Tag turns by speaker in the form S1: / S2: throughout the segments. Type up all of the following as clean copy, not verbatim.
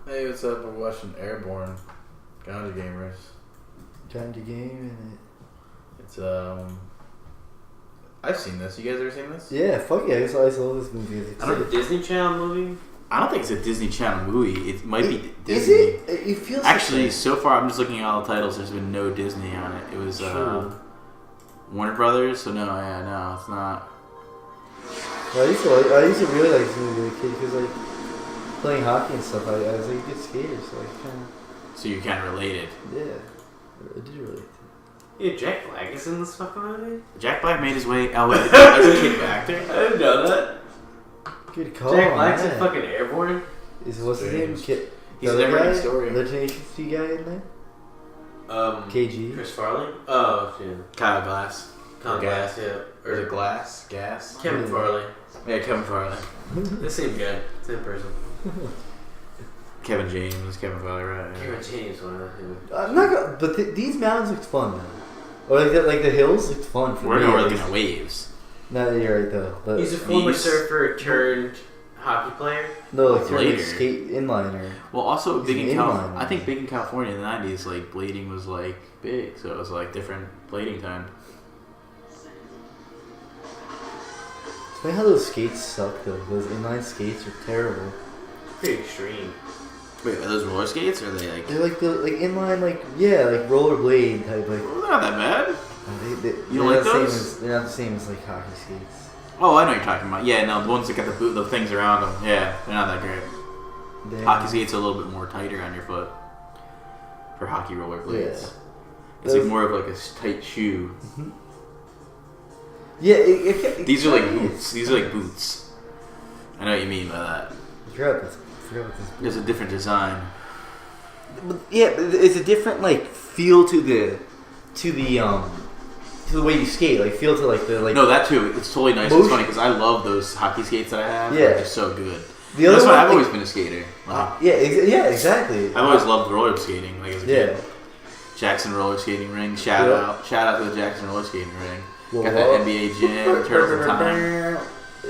S1: Hey, what's up? We're watching Airborne. Ganja Gamers.
S2: Ganja game and
S1: It's I've seen this. You guys ever seen this?
S2: yeah, fuck yeah, I saw this movie.
S3: It's a Disney Channel movie.
S4: I don't think it's a Disney Channel movie. It might be Disney.
S2: Is it? It feels
S4: actually
S2: like
S4: so far. I'm just looking at all the titles. There's been no Disney on it. It was Warner Brothers. So no, it's not.
S2: Well, I used to really like this movie as a kid because like playing hockey and stuff. I was like a good skater, so I kind of.
S4: So you're kind of related.
S2: Yeah, I did relate to it.
S3: Yeah, Jack Black is in this fucking movie.
S4: Jack Black made his way out as a kid actor.
S3: I didn't know that.
S2: Good call.
S3: Jack Black's
S2: man.
S3: in fucking Airborne.
S2: What's his name?
S4: He's never in the story.
S2: The Tenacious D guy in there. KG.
S3: Chris Farley. Oh, yeah.
S4: Kyle Glass.
S3: Tom Glass, yeah.
S1: Or is it Glass? Gas?
S3: Kevin Farley.
S4: Yeah, Kevin Farley.
S3: The same guy. Same person.
S4: Kevin James. Kevin Farley, right? Yeah.
S3: Kevin James, one of them.
S2: I'm not gonna, but these mountains looked fun though. Or like the hills looked fun for
S4: We're
S2: me.
S4: not looking at waves.
S2: No, you're right though. But
S3: He's a former surfer turned hockey player.
S2: no, like
S4: Later.
S2: like skate inliner.
S4: Well, also big in
S2: inline.
S4: I think big in California in the '90s, like blading was like big, so it was like different blading time.
S2: It's funny how those skates suck though. Those inline skates are terrible.
S3: Pretty extreme.
S4: Wait, are those roller skates or are they like?
S2: They're like the inline like rollerblade type like.
S4: Well, they're not that bad.
S2: They're
S4: like
S2: not the
S4: those?
S2: same as, they're not the same as like hockey skates.
S4: Oh, I know what you're talking about. Yeah, no, the ones that got the things around them. Yeah, they're not that great.
S2: Damn.
S4: Hockey skates are a little bit more tighter on your foot for hockey rollerblades.
S2: Yeah.
S4: It's like more of like a tight shoe.
S2: Mm-hmm. Yeah, it
S4: These are like
S2: kinda is.
S4: boots. These are like boots. I know what you mean by that.
S2: I forgot about this.
S4: There's a different design.
S2: Yeah, but it's a different like feel to the way you skate. Like feel to like the like.
S4: No, that too. It's totally nice.
S2: Motion.
S4: It's funny because I love those hockey skates that I have.
S2: Yeah.
S4: They're so good.
S2: The other
S4: That's why
S2: one,
S4: I've
S2: like-
S4: always been a skater. Like,
S2: yeah, exactly.
S4: I've always loved roller skating. Like as a kid.
S2: Yeah.
S4: Jackson roller skating ring. Shout out to the Jackson roller skating ring.
S2: Well,
S4: Got that NBA gym. Turtles in Time.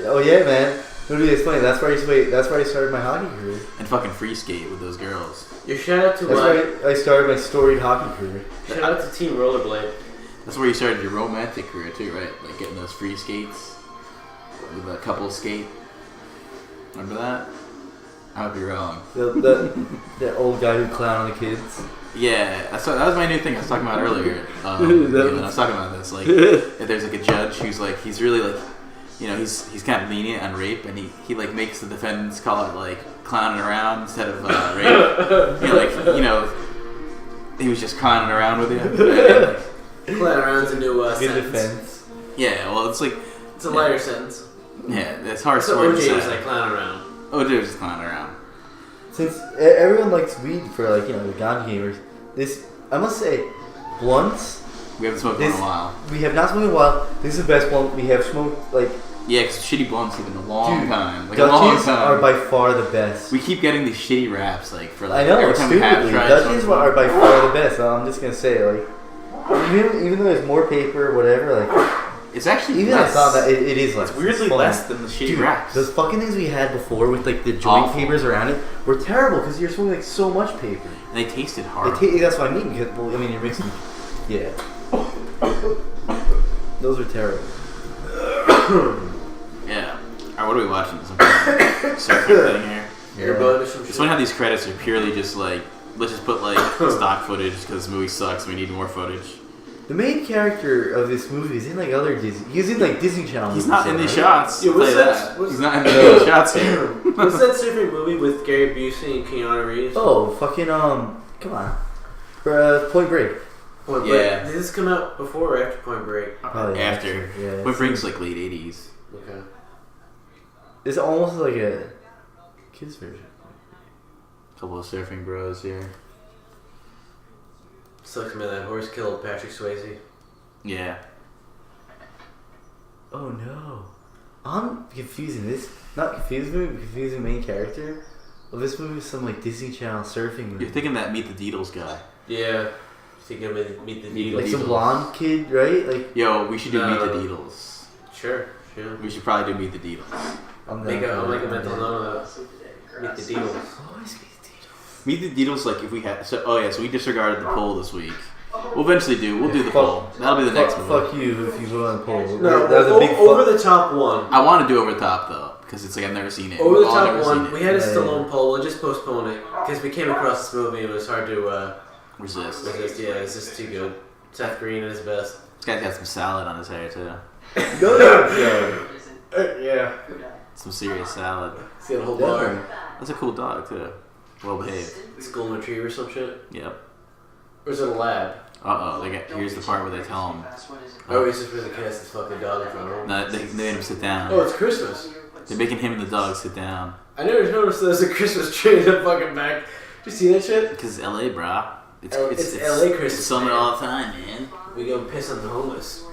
S2: Oh yeah, man. It's funny. That's where I started my hockey career.
S4: And fucking free skate with those girls.
S3: Your shout out to
S2: That's where I started my storied hockey career.
S3: shout out to Team Rollerblade.
S4: That's where you started your romantic career too, right? Like getting those free skates with a couple skate. Remember that? I might be wrong.
S2: The old guy who clowned on the kids.
S4: Yeah, that was my new thing I was talking about earlier. When I was talking about this, like, if there's like a judge who's like, he's really like, you know, he's kind of lenient on rape, and he like makes the defendants call it like clowning around instead of rape. He was just clowning around with you.
S3: Clown around's a new
S2: Good
S3: sentence.
S2: defense.
S4: Yeah, well, it's like
S3: It's a lighter sentence.
S4: yeah, it's hard
S3: So
S4: to
S3: OJ was
S4: say.
S3: like clown around.
S4: OJ was just clowning around.
S2: Since everyone likes weed for like the ganja gamers, this I must say, blunts.
S4: We haven't smoked one in a while.
S2: We have not smoked in a while. This is the best blunt we have smoked. Like
S4: Yeah, because shitty blunts have been a long time. Like
S2: Dutchies
S4: a long
S2: are
S4: time.
S2: by far the best.
S4: We keep getting these shitty raps, like for like
S2: I know,
S4: every time we have
S2: stupidly.
S4: tried
S2: Dutchies
S4: something.
S2: are by far the best. I'm just gonna say, like, even though there's more paper or whatever, like,
S4: It's actually
S2: even
S4: less.
S2: I thought that it is less.
S4: It's weirdly
S2: fun.
S4: less than the shitty
S2: Dude,
S4: raps.
S2: those fucking things we had before with like the joint
S4: Awful.
S2: papers around it were terrible because you're smoking like so much paper.
S4: And they tasted hard.
S2: That's what I mean. Because, well, I mean, you're mixing. Yeah. Those are terrible.
S4: Yeah. Alright, what are we watching? Some kind of surfing thing here.
S3: Airbone or some
S4: It's
S3: shit.
S4: funny how these credits are purely just like, let's just put like stock footage because this movie sucks. We need more footage.
S2: The main character of this movie is in like other Disney. He's in like Disney Channel.
S4: He's
S2: movies,
S4: not in
S2: though,
S4: these
S2: right?
S4: shots.
S3: Yeah,
S4: I'll
S3: what's
S4: tell you
S3: that?
S4: He's not in the shots here.
S3: What's that surfing movie with Gary Busey and Keanu Reeves?
S2: Oh, fucking come on. Point Break.
S3: Point
S4: Yeah.
S3: Break. Did this come out before or after Point Break?
S2: Probably
S4: After.
S2: Yeah.
S4: Point Break's like late 80s.
S3: Okay.
S2: It's almost like a kids version.
S4: Couple of surfing bros here.
S3: Sucks man, that horse killed Patrick Swayze.
S4: Yeah.
S2: Oh no. I'm confusing this. Not confusing movie, but confusing main character of this movie with some like Disney Channel surfing movie.
S4: You're thinking that Meet the Deedles guy.
S3: Yeah. Thinking of Meet the Deedles.
S2: like some
S4: Deedles.
S2: blonde kid, right? Like
S4: Yo, we should do Meet the
S3: No.
S4: Deedles.
S3: Sure.
S4: We should probably do Meet the Deedles.
S2: I'm
S3: I'll make a mental
S2: note.
S3: note of that. Meet the Deedles.
S2: Always Meet the Deedles.
S4: Meet the Beatles, like, if we had... So we disregarded the poll this week. We'll eventually do. We'll do the poll. That'll be the next one.
S2: Fuck you if you vote on the poll.
S3: No,
S2: that was a big
S3: over the top one.
S4: I want to do over the top, though, because it's like I've never seen it.
S3: Over the top one, we had a Stallone poll. We'll just postpone it, because we came across this movie and it was hard to
S4: resist.
S3: Yeah, it's just too good. Seth Green at his best.
S4: This guy's got some salad on his hair, too.
S3: Yeah.
S4: Some serious salad.
S3: He's got a whole bar.
S4: That's a cool dog, too. Well behaved.
S3: It's a golden retriever or some shit.
S4: Yep.
S3: Or is it a lab?
S4: Here's the part where they tell him.
S3: Oh, he's just really cast this fucking dog in front of him.
S4: No, they made him sit down.
S3: Oh, it's Christmas.
S4: They're making him and the dog sit down.
S3: I never noticed there's a Christmas tree in the fucking back. Did you see that shit?
S4: Because it's LA, brah.
S3: It's LA Christmas.
S4: It's summer all the time, man.
S3: We go piss on the homeless.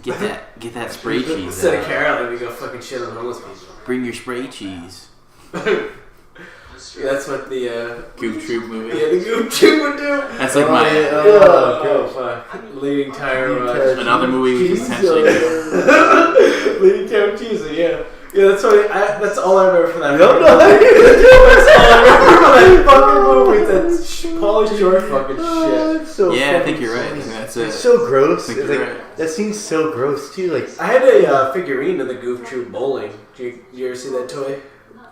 S4: Get that spray cheese.
S3: Instead of Carolyn, we go fucking shit on the homeless people.
S4: Bring your spray cheese.
S3: Yeah, that's what the
S4: Goof Troop movie.
S3: Yeah, the Goof Troop would do.
S4: That's like my
S3: fuck. Leading Tire.
S4: Another movie we could potentially
S3: do. Leading Tire Cheese, yeah. Yeah, that's all I remember from that movie.
S2: No.
S3: That's all I remember from that fucking movie. That's Pauly Shore fucking shit.
S2: So
S4: I think you're right. That's it.
S2: It's so gross.
S4: I think you're right.
S2: That seems so gross too. Like
S3: I had a figurine of the Goof Troop bowling. Did you ever see that toy?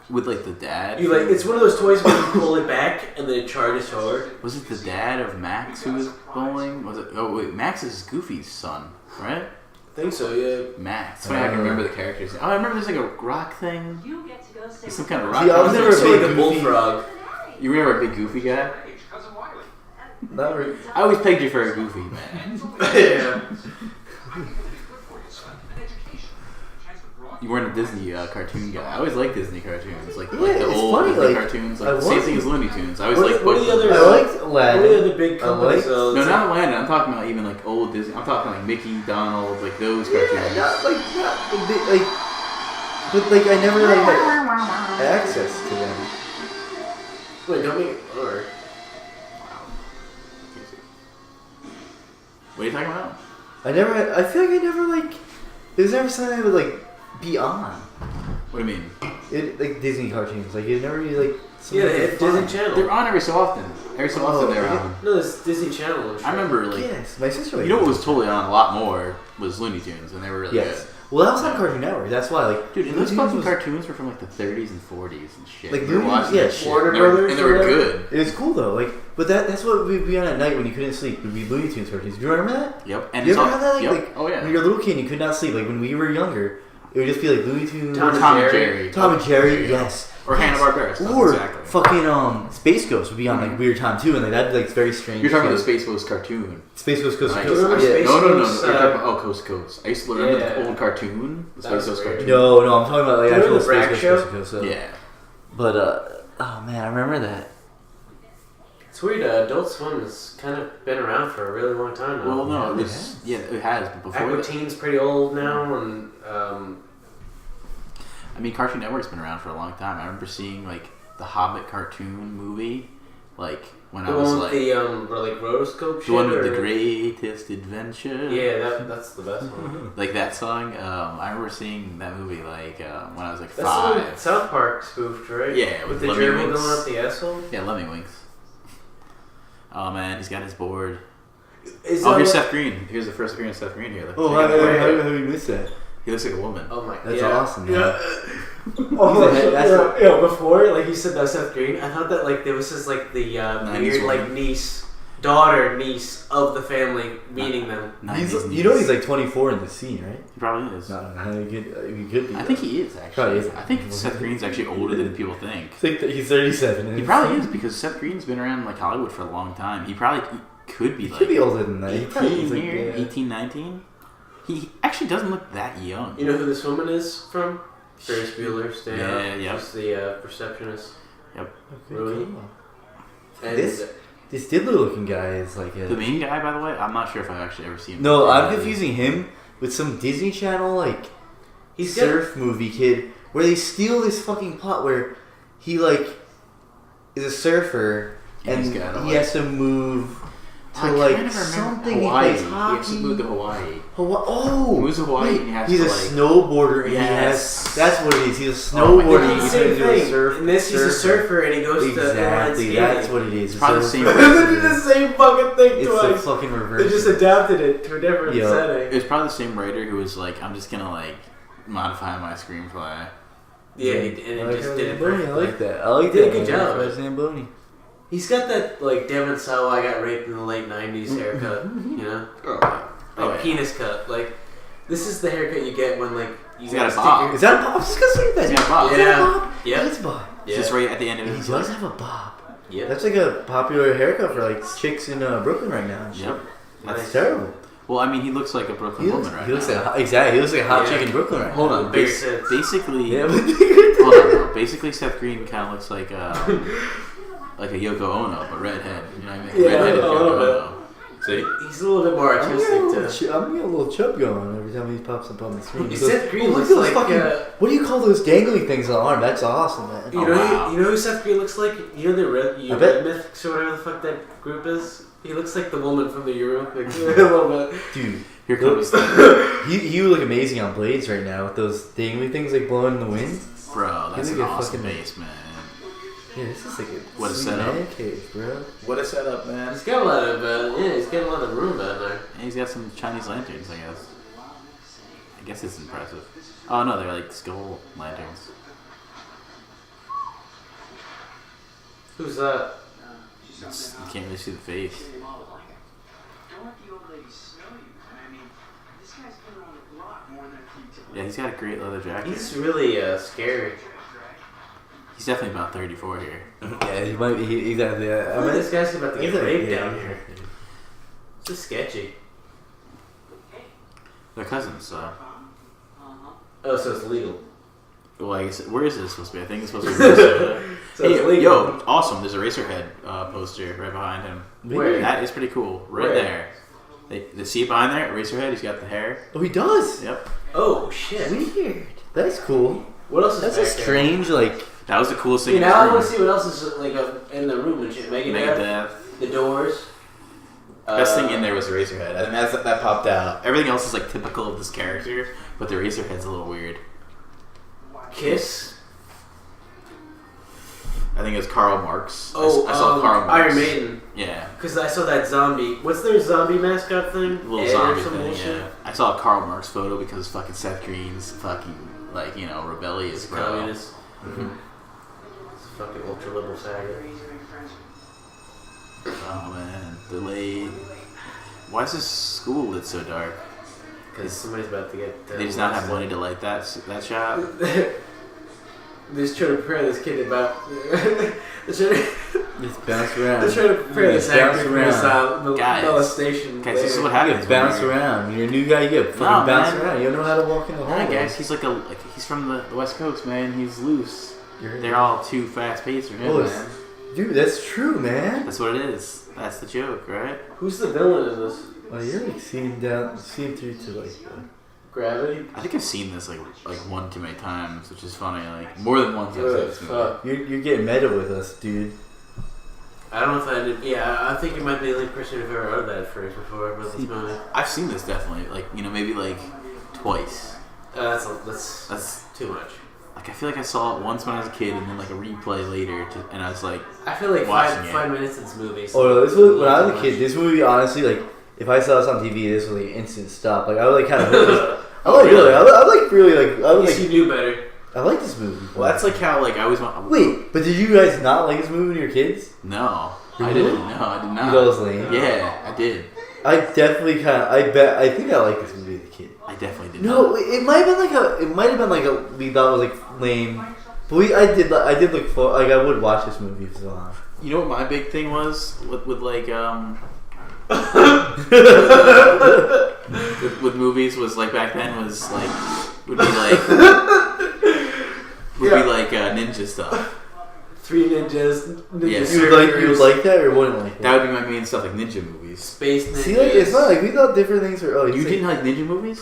S4: With like the dad.
S3: It's one of those toys where you pull it back and then it charges forward.
S4: Was it the dad of Max who was bowling? Was it? Oh wait, Max is Goofy's son, right?
S3: I think so, yeah.
S4: Max. That's why I can remember the characters. Oh, I remember there's like a rock thing. There's some kind of rock.
S2: See, I was never a big
S3: like a bullfrog.
S4: You remember a big Goofy guy?
S2: not really.
S4: I always pegged you for a Goofy man.
S3: Yeah.
S4: You weren't a Disney cartoon guy. I always liked Disney cartoons, like the
S2: it's
S4: old
S2: funny,
S4: Disney
S2: like,
S4: cartoons. Like the same thing as Looney Tunes. I always liked
S3: What are the other?
S2: I liked Aladdin.
S3: What are the other big companies?
S4: No, not Aladdin. I'm talking about even like old Disney. I'm talking like Mickey, Donald, like those cartoons.
S2: Not like, but like I never like had access to them.
S3: Wait, don't make or.
S4: What are you talking about?
S2: I feel like I never like. There was never something I would like be on.
S4: What do you mean?
S2: Like Disney cartoons, like it never really like.
S3: Yeah, they have Disney Channel.
S4: They're on every so often. Every so often they're on.
S3: No, it's Disney Channel.
S4: I remember like.
S2: Yes, my sister.
S4: You know what was totally on a lot more was Looney Tunes, and they were really good.
S2: Well, that was on Cartoon Network. That's why, like,
S4: dude, and those fucking cartoons were from like the 30s and 40s and shit.
S2: Like,
S4: we were watching that shit.
S3: Warner Brothers,
S4: and they were good.
S2: It was cool though, like, but that's what we'd be on at night when you couldn't sleep. Would be Looney Tunes cartoons. Do you remember that?
S4: Yep. And
S2: you ever had that? Like,
S4: yep.
S2: like,
S4: oh yeah.
S2: when you're a little kid, and you could not sleep. Like when we were younger, it would just be like Looney Tunes,
S3: Tom and Jerry.
S2: Tom and Jerry, yes.
S4: Or Hanna-Barbera.
S2: Or
S4: exactly.
S2: fucking Space Ghost would be on like weird time too, and like that'd be like very strange.
S4: You're talking about the Space Ghost cartoon.
S2: Space Ghost Coast to
S3: I
S2: Coast.
S3: remember
S2: Yeah.
S3: Space
S4: No.
S3: Ghost,
S4: You're talking about Coast to Coast. I used to remember the old cartoon, the Space Ghost cartoon.
S2: No, I'm talking about like
S3: Do you
S2: actual
S3: remember the
S2: Space
S3: Bragg
S2: Ghost
S3: Show?
S2: Coast to Coast. So.
S4: Yeah.
S2: But oh man, I remember that.
S3: It's weird. Adult Swim has kind of been around for a really long time now.
S4: Well, no,
S2: Yeah,
S4: it has. But before
S3: Aqua
S4: that,
S3: Teen's pretty old now, and
S4: I mean, Cartoon Network's been around for a long time. I remember seeing like the Hobbit cartoon movie, like when I was like
S3: the like rotoscope shit.
S4: the one with the greatest adventure.
S3: Yeah, that's the best one.
S4: Like that song. I remember seeing that movie like when I was like
S3: That's the one
S4: 5.
S3: South Park spoofed, right?
S4: Yeah,
S3: with the
S4: Lemmy
S3: gerbil
S4: Winks.
S3: going up the asshole.
S4: Yeah, Lemmy Oh man, he's got his board.
S3: Is
S4: Here's Seth Green. Here's the first appearance of Seth Green here. Look,
S2: Oh,
S4: check
S2: how
S4: it out.
S2: did we miss that?
S4: He looks like a woman.
S3: Oh my!
S2: That's
S3: yeah.
S2: awesome. Man.
S3: Oh, yeah. Before, like you said, that Seth Green. I thought that like there was just like the weird like niece of the family meeting them.
S2: You know he's like 24 in the scene, right?
S4: He probably is.
S2: No, he could be.
S4: I think he is actually.
S2: Probably is.
S4: I think Seth Green's actually older than people think.
S2: I think that he's 37.
S4: He probably is because Seth Green's been around like Hollywood for a long time. He could be
S2: He
S4: like
S2: could be older than that.
S4: 18 here, 18, 19. He actually doesn't look that young.
S3: You know who this woman is from? Ferris Bueller. Stay
S4: Yeah,
S3: Up.
S4: yeah.
S3: She's the receptionist.
S4: Yep.
S3: Really?
S2: Cool.
S3: And
S2: This Diddler looking guy is like a...
S4: The main guy, by the way, I'm not sure if I've actually ever seen him.
S2: No, I'm confusing him with some Disney Channel like
S3: he's
S2: surf movie kid where they steal this fucking plot where he like is a surfer
S4: And
S2: and
S4: he's gotta,
S2: he
S4: like,
S2: has to move to to like something.
S4: Hawaii.
S2: He plays hockey.
S4: He actually moved to Hawaii.
S2: Oh,
S4: he moves to Hawaii and he has
S2: he's
S4: to
S2: a snowboarder and
S4: yes.
S2: that's what it is. He's a snowboarder.
S3: He's
S2: He's
S3: a
S2: a surf.
S3: In this, he's a surfer and he goes to
S2: exactly. That's what it is.
S4: It's probably the same.
S3: They did the same fucking thing
S2: it's
S3: twice.
S2: the fucking reverse.
S3: They just adapted it to a different setting.
S4: It was probably the same writer who was like, I'm just gonna like modify my screenplay.
S3: Yeah, and it just did it perfectly.
S2: I like that. I like
S3: Did
S2: that.
S3: a good job.
S2: Zamboni.
S3: He's got that like Devin Sawa I got raped in the late '90s haircut, you know, like penis cut. Like this is the haircut you get when like you got a
S4: bob.
S2: Is that a bob? I was just gonna say that.
S4: He's got a bob.
S2: Is that a bob?
S3: Yeah,
S2: It's a bob.
S4: It's just right at the end of
S2: He
S4: his
S2: does have a bob.
S3: Yeah,
S2: that's like a popular haircut for like chicks in Brooklyn right now.
S4: Yep.
S2: That's terrible.
S4: Well, I mean, he looks like a Brooklyn woman right now.
S2: He looks like a hot chick in Brooklyn right now.
S4: Hold on, basically.
S2: Yeah,
S4: hold on, bro. Basically, Seth Green kind of looks like a Yoko Ono, but redhead. You know what I mean? Redheaded Yoko Ono. See?
S3: He's a little bit more artistic too.
S2: I'm getting a little chub going every time he pops up on the screen.
S3: Seth Green looks like
S2: what do you call those dangly things on the arm? That's awesome, man.
S3: You know who Seth Green looks like? You know the Red Mythics or whatever the fuck that group is? He looks like the woman from the Eurythmics a little bit.
S2: Dude,
S4: here comes
S2: he would look amazing on Blades right now with those dangly things like blowing in the wind.
S4: Bro, that's an awesome base, man.
S2: Yeah, this is like a
S4: what a setup,
S2: cave, bro.
S4: What a setup, man.
S3: He's got a lot of he's got a lot of room down there.
S4: And he's got some Chinese lanterns, I guess it's impressive. Oh no, they're like skull lanterns.
S3: Who's that?
S4: You can't really see the face. Yeah, he's got a great leather jacket.
S3: He's really scary.
S4: He's definitely about 34 here.
S2: Yeah, he might be. Exactly.
S3: I mean, this guy's about to get raped down here. It's just sketchy.
S4: They're cousins, so.
S3: Oh, so it's legal.
S4: Well, I guess, where is this supposed to be? I think it's supposed to be Minnesota.
S3: So hey,
S4: it's legal. Yo, awesome. There's a Eraserhead poster right behind him.
S3: Where?
S4: That is pretty cool. Right there. They see it behind there? Eraserhead, he's got the hair.
S2: Oh, he does?
S4: Yep.
S3: Oh, shit.
S2: Weird. That's cool.
S3: What else is
S2: That's
S3: back
S2: a strange, like...
S4: That was the coolest thing.
S3: Now I want to see what else is like in the room and shit.
S4: Megadeth.
S3: The Doors.
S4: Best thing in there was Eraserhead. I think that popped out. Everything else is like typical of this character, but the Eraserhead's a little weird.
S3: Kiss.
S4: I think it was Karl Marx.
S3: Oh,
S4: I saw Karl Marx.
S3: Iron Maiden.
S4: Yeah.
S3: Because I saw that zombie. What's their zombie mascot thing?
S4: A little zombie thing, yeah. I saw a Karl Marx photo because fucking Seth Green's fucking, like, you know, rebellious, bro.
S3: Communist. Mm-hmm. It's fucking ultra liberal faggot.
S4: Oh man, delayed. Why is this school lit so dark?
S3: Because somebody's about to get.
S4: They just not have money to light that shop.
S3: They're just trying to prepare this kid about.
S2: Just bounce around.
S3: They're trying to prepare this actor for his molestation.
S4: Guys, this is what happens.
S2: You bounce around. When you're a new guy, you get fucking bounce around. You don't know how to walk in the hall.
S4: Yeah, guys, he's he's from the West Coast, man. He's loose. They're all too fast paced for him, man.
S2: Dude, that's true, man.
S4: That's what it is. That's the joke, right?
S3: Who's the villain in this?
S2: Well, you're like seeing through to like
S3: Gravity.
S4: I think I've seen this like one too many times, which is funny. Like more than once. I've seen this
S2: You're getting meta with us, dude.
S3: I don't know if I did. Yeah, I think you might be the only person who've ever heard that phrase before. But this movie.
S4: I've seen this definitely, like, you know, maybe like twice.
S3: That's too much.
S4: Like, I feel like I saw it once when I was a kid, and then like a replay later, and I was like,
S3: I feel like five minutes in this movie.
S2: So oh, this was when I was a kid. This movie, honestly, like, if I saw this on TV, this was like instant stop. Like, I would like kind of.
S3: You knew better.
S2: I like this movie.
S4: Well, that's like how like I always want.
S2: Wait, but did you guys not like this movie when you were kids?
S4: No,
S2: really?
S4: I didn't. No, I did not.
S2: You thought it was lame?
S4: Yeah, I did.
S2: I definitely I think I liked this movie as a kid.
S4: I definitely did.
S2: No, it might have been like a. We thought it was like lame, but I did look for like I would watch this movie for so long.
S4: You know what my big thing was with like with movies was like back then was like would be like ninja stuff.
S3: Three ninjas.
S2: You would like that or wouldn't like that?
S4: That would be my main stuff, like ninja movies.
S3: Space ninjas.
S2: See, like it's not like we thought different things were.
S4: You didn't like ninja movies?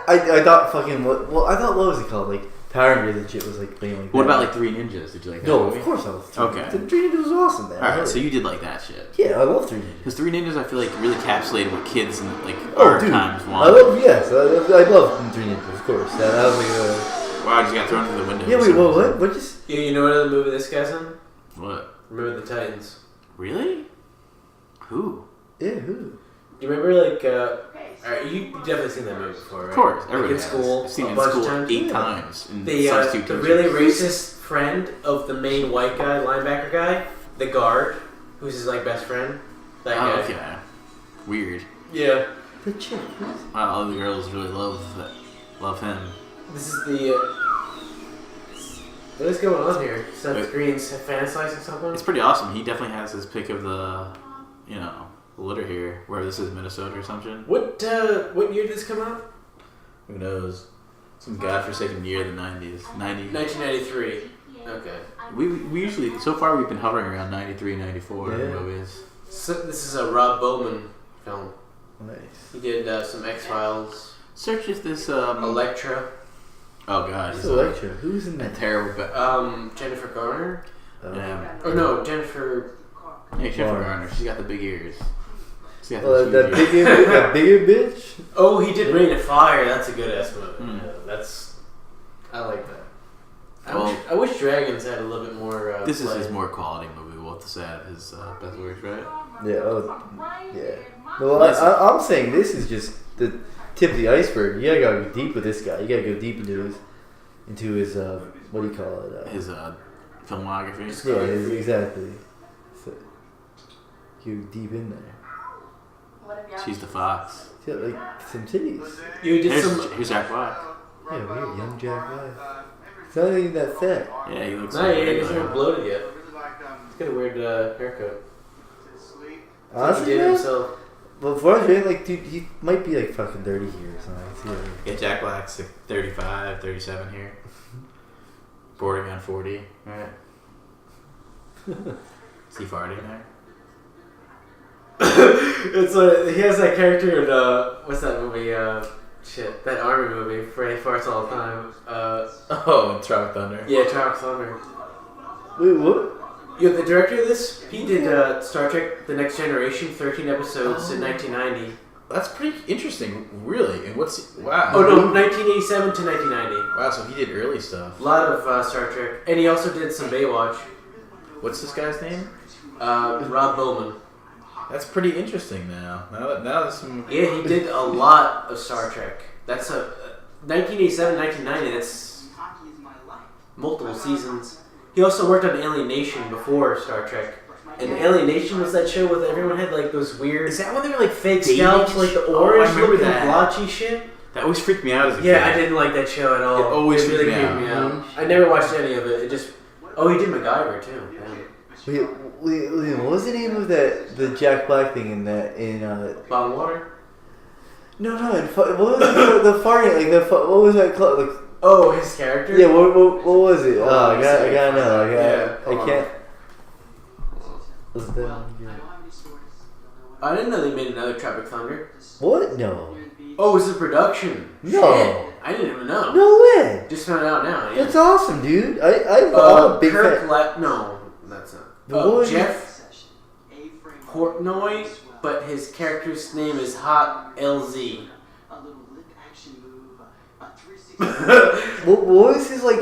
S2: I thought fucking what was it called? Like Power Rangers and shit was like playing like.
S4: What
S2: that.
S4: about like Three Ninjas? Did you like that?
S2: No,
S4: movie?
S2: of course I was.
S4: Okay.
S2: The Three Ninjas was awesome, man.
S4: Alright, so you did like that shit.
S2: Yeah, I love Three Ninjas.
S4: Because Three Ninjas, I feel like really encapsulated what kids in like
S2: Oh,
S4: our
S2: dude.
S4: times
S2: I
S4: wanted.
S2: love Three Ninjas, of course. That was like a.
S4: Wow, I just got thrown through the window.
S2: Yeah, wait, what? What just?
S3: Yeah, you know what other movie this guy's in?
S4: What?
S3: Remember the Titans.
S4: Really? Who?
S2: Yeah, who?
S3: Do you remember like? Alright, you definitely seen that movie before, right?
S4: Of course,
S3: like
S4: everybody
S3: in
S4: has.
S3: school.
S4: I've seen it in
S3: bunch of
S4: school
S3: times.
S4: 8 times. In
S3: The
S4: substitute
S3: the
S4: teachers.
S3: really racist friend of the main white guy, linebacker guy, the guard, who's his like best friend. That guy.
S4: Okay. Weird.
S3: Yeah.
S2: The chick.
S4: Wow, all the girls really love him.
S3: This is the. What is going on here? Seth
S4: Wait.
S3: Green's fantasizing something?
S4: It's pretty awesome. He definitely has his pick of the, litter here, where this is Minnesota or something.
S3: What year did this come out?
S4: Who knows? Some godforsaken year of the 90s.
S3: 1993. Okay.
S4: We usually, so far we've been hovering around 93, 94
S2: Yeah.
S4: movies.
S3: So this is a Rob Bowman film.
S2: Nice.
S3: He did some X-Files,
S4: Search if this,
S3: Electra,
S4: oh god,
S2: Who's
S4: he's
S2: Electra? Who's in
S4: a
S2: that?
S4: terrible,
S3: Jennifer Garner.
S4: yeah.
S3: Oh no, Jennifer.
S4: Hey, Jennifer
S2: Lauren.
S4: Garner, she's got the big ears. She's got the
S2: That
S4: huge ears.
S2: bigger bitch?
S3: Oh, he did Rain of Fire. That's a good ass movie.
S4: Hmm.
S3: Yeah, I like that.
S4: Well-
S3: I wish Dragons had a little bit more.
S4: This is
S3: play.
S4: his more quality movie. We'll have to say out his best works, right?
S2: Yeah, yeah. Well, I'm saying this is just the tip of the iceberg. You gotta go deep with this guy. You gotta go deep into his what do you call it?
S4: His filmography.
S2: Yeah, exactly. So, you deep in there.
S4: She's the fox.
S2: Yeah, like some titties.
S3: You did some.
S4: Here's Jack Black.
S2: Yeah, weird, young Jack Black. It's not even that fat.
S4: Yeah, he looks
S3: No,
S4: like
S3: he
S4: regular.
S3: hasn't bloated yet. He's got a weird haircut.
S2: Honestly,
S3: he did
S2: man,
S3: himself.
S2: but for us, like, dude, he might be like fucking 30 here or something.
S4: Yeah, Jack Black's like 35, 37 here. Bordering on 40, right? Is he farting there?
S3: It's he has that character in what's that movie? That army movie. Freddy farts all the time.
S4: Oh, Tropic Thunder.
S3: Yeah, Tropic Thunder.
S2: Wait, what?
S3: Yeah, the director of this, he did Star Trek: The Next Generation, 13 episodes in 1990.
S4: That's pretty interesting, really. And wow.
S3: Oh no, 1987 to 1990.
S4: Wow, so he did early stuff.
S3: A lot of Star Trek, and he also did some Baywatch.
S4: What's this guy's name?
S3: Rob Bowman.
S4: That's pretty interesting now. Now there's some...
S3: Yeah, he did a lot of Star Trek. That's 1987, 1990. That's multiple seasons. He also worked on Alienation before Star Trek. And Alienation was that show where everyone had like those weird.
S4: Is that when they were like
S3: fake
S4: dating?
S3: scalps, like the
S4: Oh, I
S3: orange
S4: remember
S3: looking
S4: that.
S3: blotchy shit?
S4: That always freaked me out as a kid.
S3: Yeah, I didn't like that show at all.
S4: It always
S3: really
S4: freaked me
S3: creeped me
S4: out.
S3: out. I never watched any of it. It just. Oh, he did MacGyver too. Yeah.
S2: Wait, what was the name of the Jack Black thing in
S3: Bottom Water.
S2: No, what was the farting, like what was that called? Like,
S3: Oh, his character.
S2: yeah, what was it?
S3: Hold
S2: Oh,
S3: on,
S2: I gotta know.
S3: Yeah,
S2: I
S3: hold on.
S2: can't. What's that?
S3: I didn't know they made another Tropic Thunder.
S2: What? No.
S3: Oh, it's a production.
S2: No.
S3: Shit. I didn't even know.
S2: No way.
S3: Just found out now. Yeah.
S2: That's awesome, dude. I'm a big fan.
S3: No, that's not.
S2: But what was
S3: Jeff Portnoy, but his character's name is Hot LZ.
S2: What was his like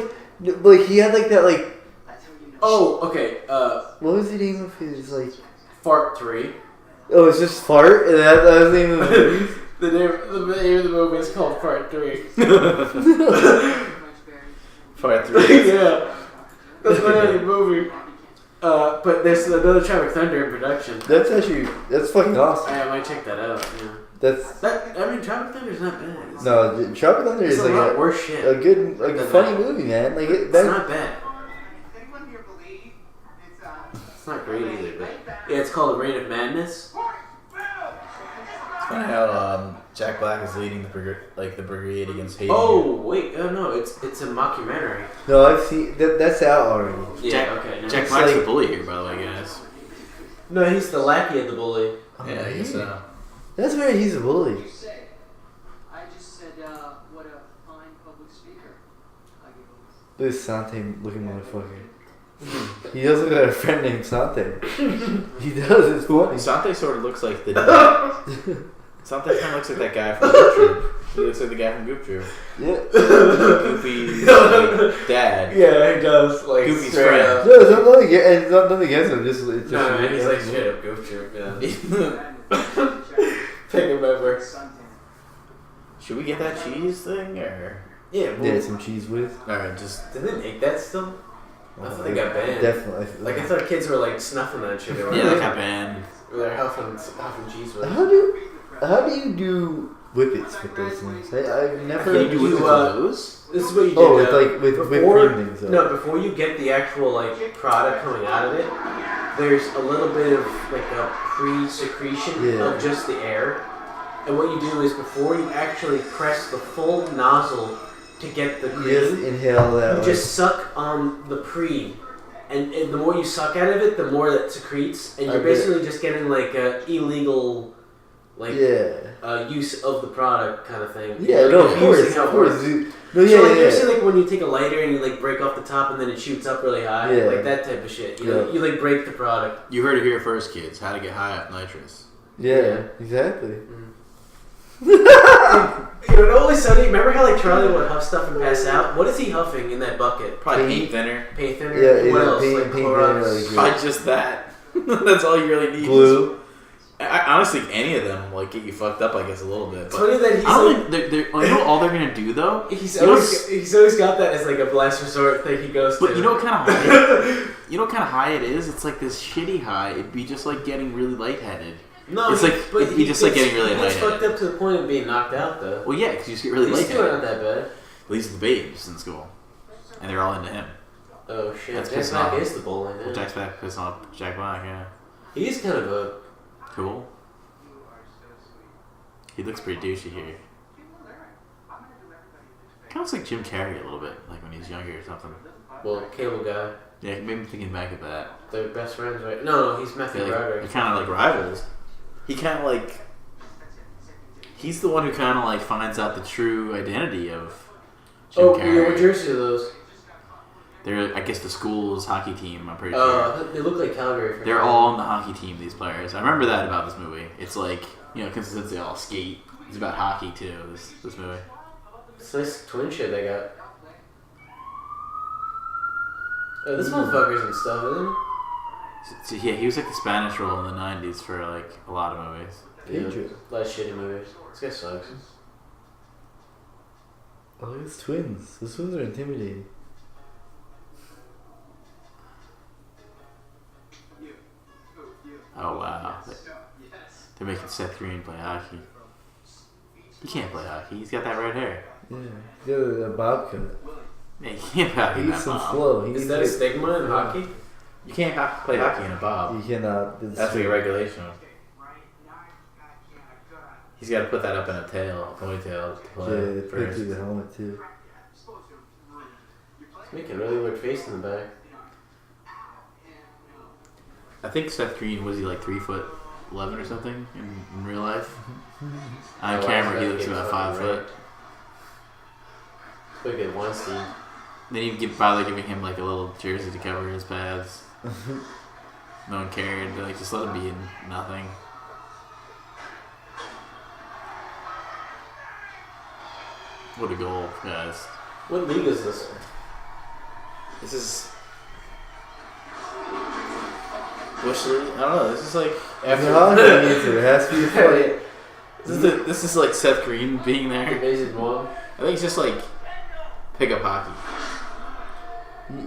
S2: he had like that like
S3: Oh, okay.
S2: what was the name of his like
S3: Fart 3.
S2: oh it's just fart and that was the name of the movie?
S3: The name of the movie is called Fart 3.
S4: Part 3.
S3: Yeah. That's the name of the movie. But there's another Tropic Thunder in production.
S2: That's fucking awesome.
S3: I might check that out. Yeah. Tropic Thunder's not bad.
S2: No, Tropic Thunder
S3: It's
S2: is
S3: a
S2: like
S3: lot worse shit.
S2: a good
S3: than
S2: funny
S3: that.
S2: movie, man. Like
S3: It's not bad. It's not great either, but yeah, it's called Reign of Madness.
S4: It's funny how Jack Black is leading the brigade against Haiti.
S3: Oh wait, no, it's a mockumentary.
S2: No, I've seen that's out already.
S3: Yeah, okay. No,
S4: Jack
S3: it's
S4: Black's
S3: like-
S4: the bully here, by the way, guys.
S3: No, he's the lackey of the bully.
S4: Yeah, I guess so.
S2: That's where he's a bully.
S5: I just said, what a fine public speaker. I give him
S2: This Sante looking motherfucker. He does look like a friend named Sante. He does. It's funny.
S4: Sante sort of looks like the. Sante kind of looks like that guy from Goop Troop. He looks like the guy from Goop Troop.
S2: Yeah.
S4: Goofy's like, dad.
S3: Yeah, he does. Like
S4: Goofy's friend.
S2: No, it's not nothing against him. Just it's just.
S3: No, man, he's like straight up Goof Troop. Yeah. Take a member.
S4: Should we get that cheese thing or?
S2: Yeah, some cheese whiz.
S4: Alright, just.
S3: Did they make that still? I thought they got banned.
S2: Definitely.
S3: Like I thought kids were like snuffing that shit.
S4: Yeah, they got banned.
S3: They're huffing cheese with.
S2: How do you do whippets with those things? I've never.
S4: Can you do whippets with those?
S3: This is what you do.
S2: Oh, it's like with whipped cream things.
S3: No, before you get the actual like product coming out of it, there's a little bit of like a pre-secretion of just the air. And what you do is before you actually press the full nozzle to get the cream,
S2: you just inhale that.
S3: You just suck on the pre. And the more you suck out of it, the more that secretes. And you're basically just getting like a illegal use of the product kind of thing.
S2: Yeah, no, of course. No,
S3: basically like when you take a lighter and you like break off the top and then it shoots up really high, like that type of shit. You like break the product.
S4: You heard it here first, kids. How to get high off nitrous.
S2: Yeah, exactly.
S3: Mm. It always sunny. Remember how like Charlie would huff stuff and pass out? What is he huffing in that bucket?
S4: Probably paint thinner.
S3: Paint thinner.
S2: Yeah,
S3: what else?
S2: paint
S3: Like Clorox.
S4: Probably just that. That's all you really need.
S2: Glue.
S4: I honestly think any of them like get you fucked up. I guess a little bit.
S3: It's funny that he's
S4: I don't think you know what all they're gonna do though.
S3: He's always got that as like a last resort thing he goes to.
S4: But you know what kind of high? You know what kind of high it is? It's like this shitty high. It'd be just like getting really lightheaded.
S3: No,
S4: it's it'd be just like getting really lightheaded.
S3: It's fucked up to the point of being knocked out though.
S4: Well, yeah, because you just get really lightheaded.
S3: He's still not that bad.
S4: Well, he's the babes in school, and they're all into him.
S3: Oh shit!
S4: That's
S3: Jack Black is the bowling.
S4: Well, Jack's back pissing off Jack Black. Yeah.
S3: He's kind of a
S4: cool. He looks pretty douchey here. Kind of looks like Jim Carrey a little bit, like when he was younger or something.
S3: Well, cable guy.
S4: Yeah, maybe thinking back at that.
S3: They're best friends, right? No, he's Matthew Broderick.
S4: They're kind of like rivals. He kind of like. He's the one who kind of like finds out the true identity of Jim Carrey.
S3: Yeah, what jersey are those?
S4: They're, I guess, the school's hockey team. I'm pretty sure.
S3: They look like Calgary.
S4: They're all on the hockey team. These players. I remember that about this movie. It's like since they all skate, it's about hockey too. This movie.
S3: It's nice twin shit they got. Oh, this motherfucker's in stuff, isn't he?
S4: So, yeah, he was like the Spanish role in the '90s for like a lot of movies.
S3: Yeah, a lot of shitty movies. This guy sucks.
S2: Oh, look at these twins. Those twins are intimidating.
S4: Oh wow, they're making Seth Green play hockey. He can't play hockey. He's got that red hair.
S2: Yeah, he's got a bob cut.
S4: Yeah, he can't play hockey.
S2: He needs some flow.
S3: Is that a stigma in hockey?
S4: You can't play hockey in a bob.
S2: You cannot.
S4: That's the regulation. He's got to put that up in a ponytail. To play
S2: they put it through the helmet too.
S3: He's making a really weird face in the back.
S4: I think Seth Green was he like 3'11" or something in real life. On camera, he looks about 5 foot.
S3: Look at Weinstein.
S4: They didn't even bother giving him like a little jersey to cover his pads. No one cared. They like just let him be in nothing. What a goal, guys!
S3: What league is this?
S4: This is Bush League. I don't know. This is like
S2: after there has to be a fight.
S4: This is like Seth Green being there.
S3: Amazing one.
S4: I think it's just like pickup hockey.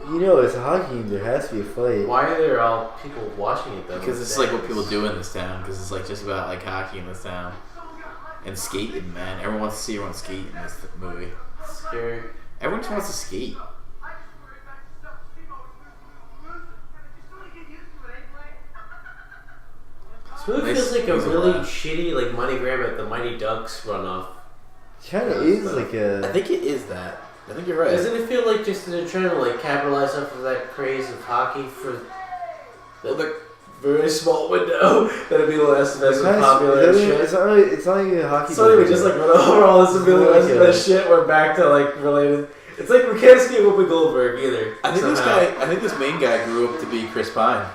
S2: You know, it's hockey. There has to be a fight.
S3: Why are there all people watching it though?
S4: Because it's like what people do in this town. Because it's like just about like hockey in this town and skating. Man, everyone wants to see everyone skate in this movie.
S3: It's scary.
S4: Everyone just wants to skate.
S3: This movie feels like a really shitty like money grab at the Mighty Ducks runoff.
S2: Kind of is like
S4: I think it is that. I think you're right.
S3: Doesn't it feel like just they're trying to like capitalize off of that craze of hockey for the very small window that'd be less and less popular and shit?
S2: It's not even a hockey.
S3: It's not even just like all this ability less and less shit. We're back to like related. It's like we can't escape Whoopi Goldberg either.
S4: I think this main guy grew up to be Chris Pine.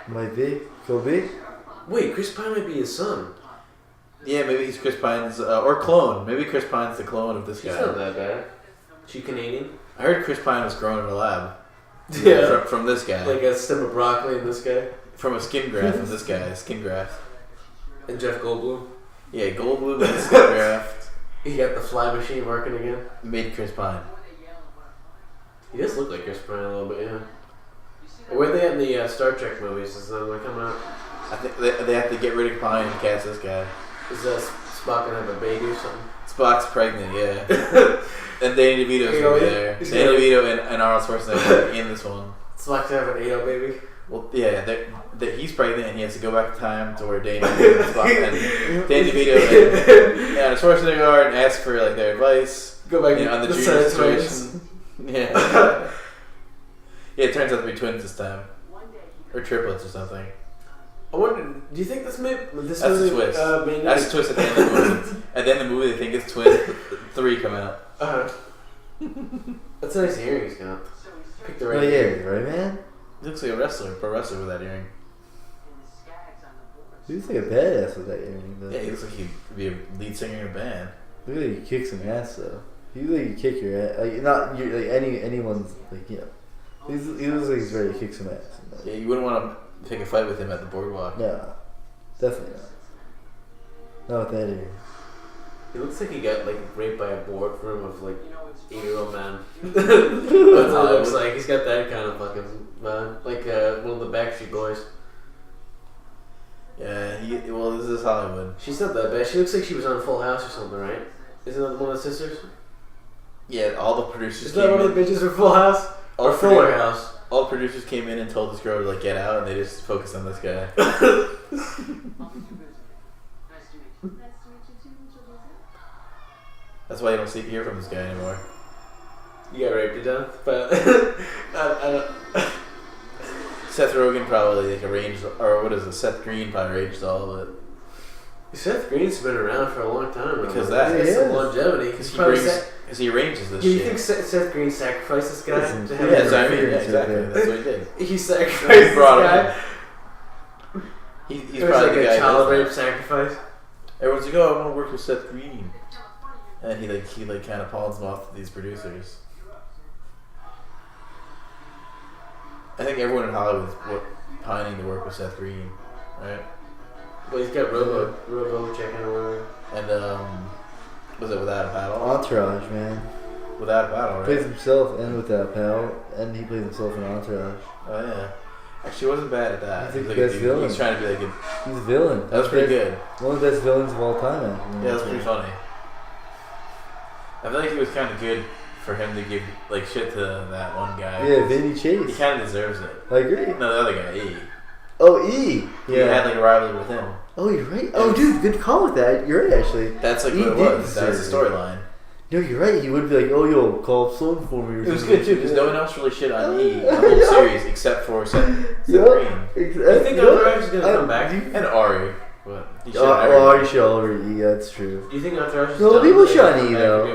S2: Might be. Could be.
S3: Wait, Chris Pine might be his son.
S4: Yeah, maybe he's Chris Pine's or clone. Maybe Chris Pine's the clone of this guy.
S3: She's not that bad. She Canadian?
S4: I heard Chris Pine was grown in a lab.
S3: Yeah.
S4: From this guy.
S3: Like a stem of broccoli in this guy.
S4: From a skin graft from this guy. Skin graft.
S3: And Jeff Goldblum.
S4: Yeah, Goldblum and skin graft.
S3: He got the fly machine working again.
S4: Made Chris Pine.
S3: He does look like Chris Pine a little bit, yeah. Where are they at in the Star Trek movies? Is that like coming out?
S4: I think they have to get rid of Pine and cast this guy.
S3: Is Spock gonna have a baby or something?
S4: Spock's pregnant, yeah. And Danny DeVito's gonna be there. Danny DeVito and Arnold Schwarzenegger in this one.
S3: Spock's gonna have an 8-0 baby?
S4: Well, yeah, he's pregnant and he has to go back in time to where Danny DeVito and Spock and Danny DeVito and Arnold Schwarzenegger are and ask for like their advice.
S3: Go back
S4: on the junior situation. Yeah. Yeah, it turns out to be twins this time. Or triplets or something.
S3: I wonder, do you think this
S4: That's the twist. That's the twist at the end of the movie. At the end of the movie, they think it's twins. 3 come out.
S3: That's a nice earring he's got. Pick the right
S2: earring, right, man?
S4: He looks like a wrestler, pro wrestler with that earring.
S2: He looks like a badass with that earring, though.
S4: Yeah, he looks like he'd be a lead singer in a band.
S2: Look like he kicks some ass, though. He looks like he kick your ass. Like, not your, like anyone's, like, you know. He looks like he's ready to kick some ass.
S4: Yeah, you wouldn't want to pick a fight with him at the boardwalk.
S2: No, definitely not. Not with that earring.
S3: He looks like he got like raped by a boardroom of like 8-year-old man. That's what it looks like. He's got that kind of fucking man, like one of the Backstreet Boys.
S4: Yeah, well, this is Hollywood.
S3: She's not that bad. She looks like she was on Full House or something, right? Isn't that one of the sisters?
S4: Yeah, all the producers.
S3: Is that one of the bitches from Full House? Or Fuller House?
S4: All the producers came in and told this girl to like get out, and they just focused on this guy. That's why you don't hear from this guy anymore.
S3: You got raped to death, but I don't.
S4: Seth Rogen probably like arranged, or what is it? Seth Green probably arranged all of it.
S3: Seth Green's been around for a long time.
S4: Because
S3: that's some longevity.
S4: Because he arranges this shit.
S3: Do you think Seth Green sacrificed this guy to have
S4: exactly. That's what he did.
S3: He sacrificed this guy.
S4: He's
S3: it was
S4: probably
S3: like
S4: the guy
S3: a child rape sacrifice.
S4: Everyone's like, "Oh, I want to work with Seth Green," and he kind of pawns him off to these producers. I think everyone in Hollywood is pining to work with Seth Green, right?
S3: Well, he's got Robo checking or whatever.
S4: And was it Without a Paddle?
S2: Entourage, man.
S4: Without a Paddle, right?
S2: He plays himself and Without a Paddle, and he plays himself in Entourage.
S4: Oh yeah. Actually, wasn't bad at that.
S2: He's like the best villain.
S4: He's trying to be like
S2: He's a villain.
S4: That was pretty good.
S2: One of the best villains of all time, man.
S4: Yeah, that was pretty funny. I feel like it was kind of good for him to give like shit to that one guy.
S2: Yeah, Vinny Chase.
S4: He kind of deserves it.
S2: I agree.
S4: No, the other guy, E.
S2: Oh, E.
S4: Yeah. He had like a rivalry with him.
S2: Oh, you're right. Oh, dude, good call with that. You're right, actually.
S4: That's like what it was. That's the storyline.
S2: No, you're right. He would be like, "Oh, yo, call up Sloan for me." Or
S4: it was good too because no one else really shit on E in the whole series except for Seth Green.
S3: I think Entourage is gonna come back.
S4: And Ari. But
S2: Ari should already. Yeah, that's true.
S3: Do you think Entourage is
S2: no, people should on E though.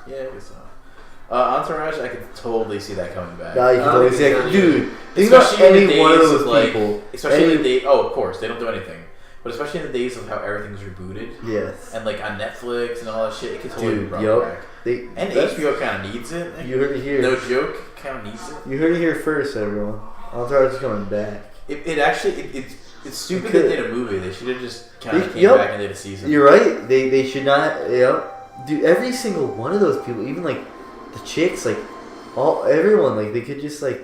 S4: Yeah, I guess so. Entourage, I could totally see that coming back.
S2: Nah, you can totally see that. Dude, think
S4: especially
S2: about
S4: in
S2: any
S4: the
S2: one of
S4: days
S2: those
S4: of like,
S2: people.
S4: Especially in the day. Oh, of course, they don't do anything. But especially in the days of how everything's rebooted.
S2: Yes.
S4: And like on Netflix and all that shit, it could totally be brought back. And HBO kind of needs it.
S2: You heard it here.
S4: No joke, kind of needs it.
S2: You heard it here first, everyone. Entourage is coming back.
S4: It's stupid they did a movie. They should have just kind of came back and did a season.
S2: You're right. They should not. Dude, every single one of those people, even like the chicks, like everyone, like they could just like.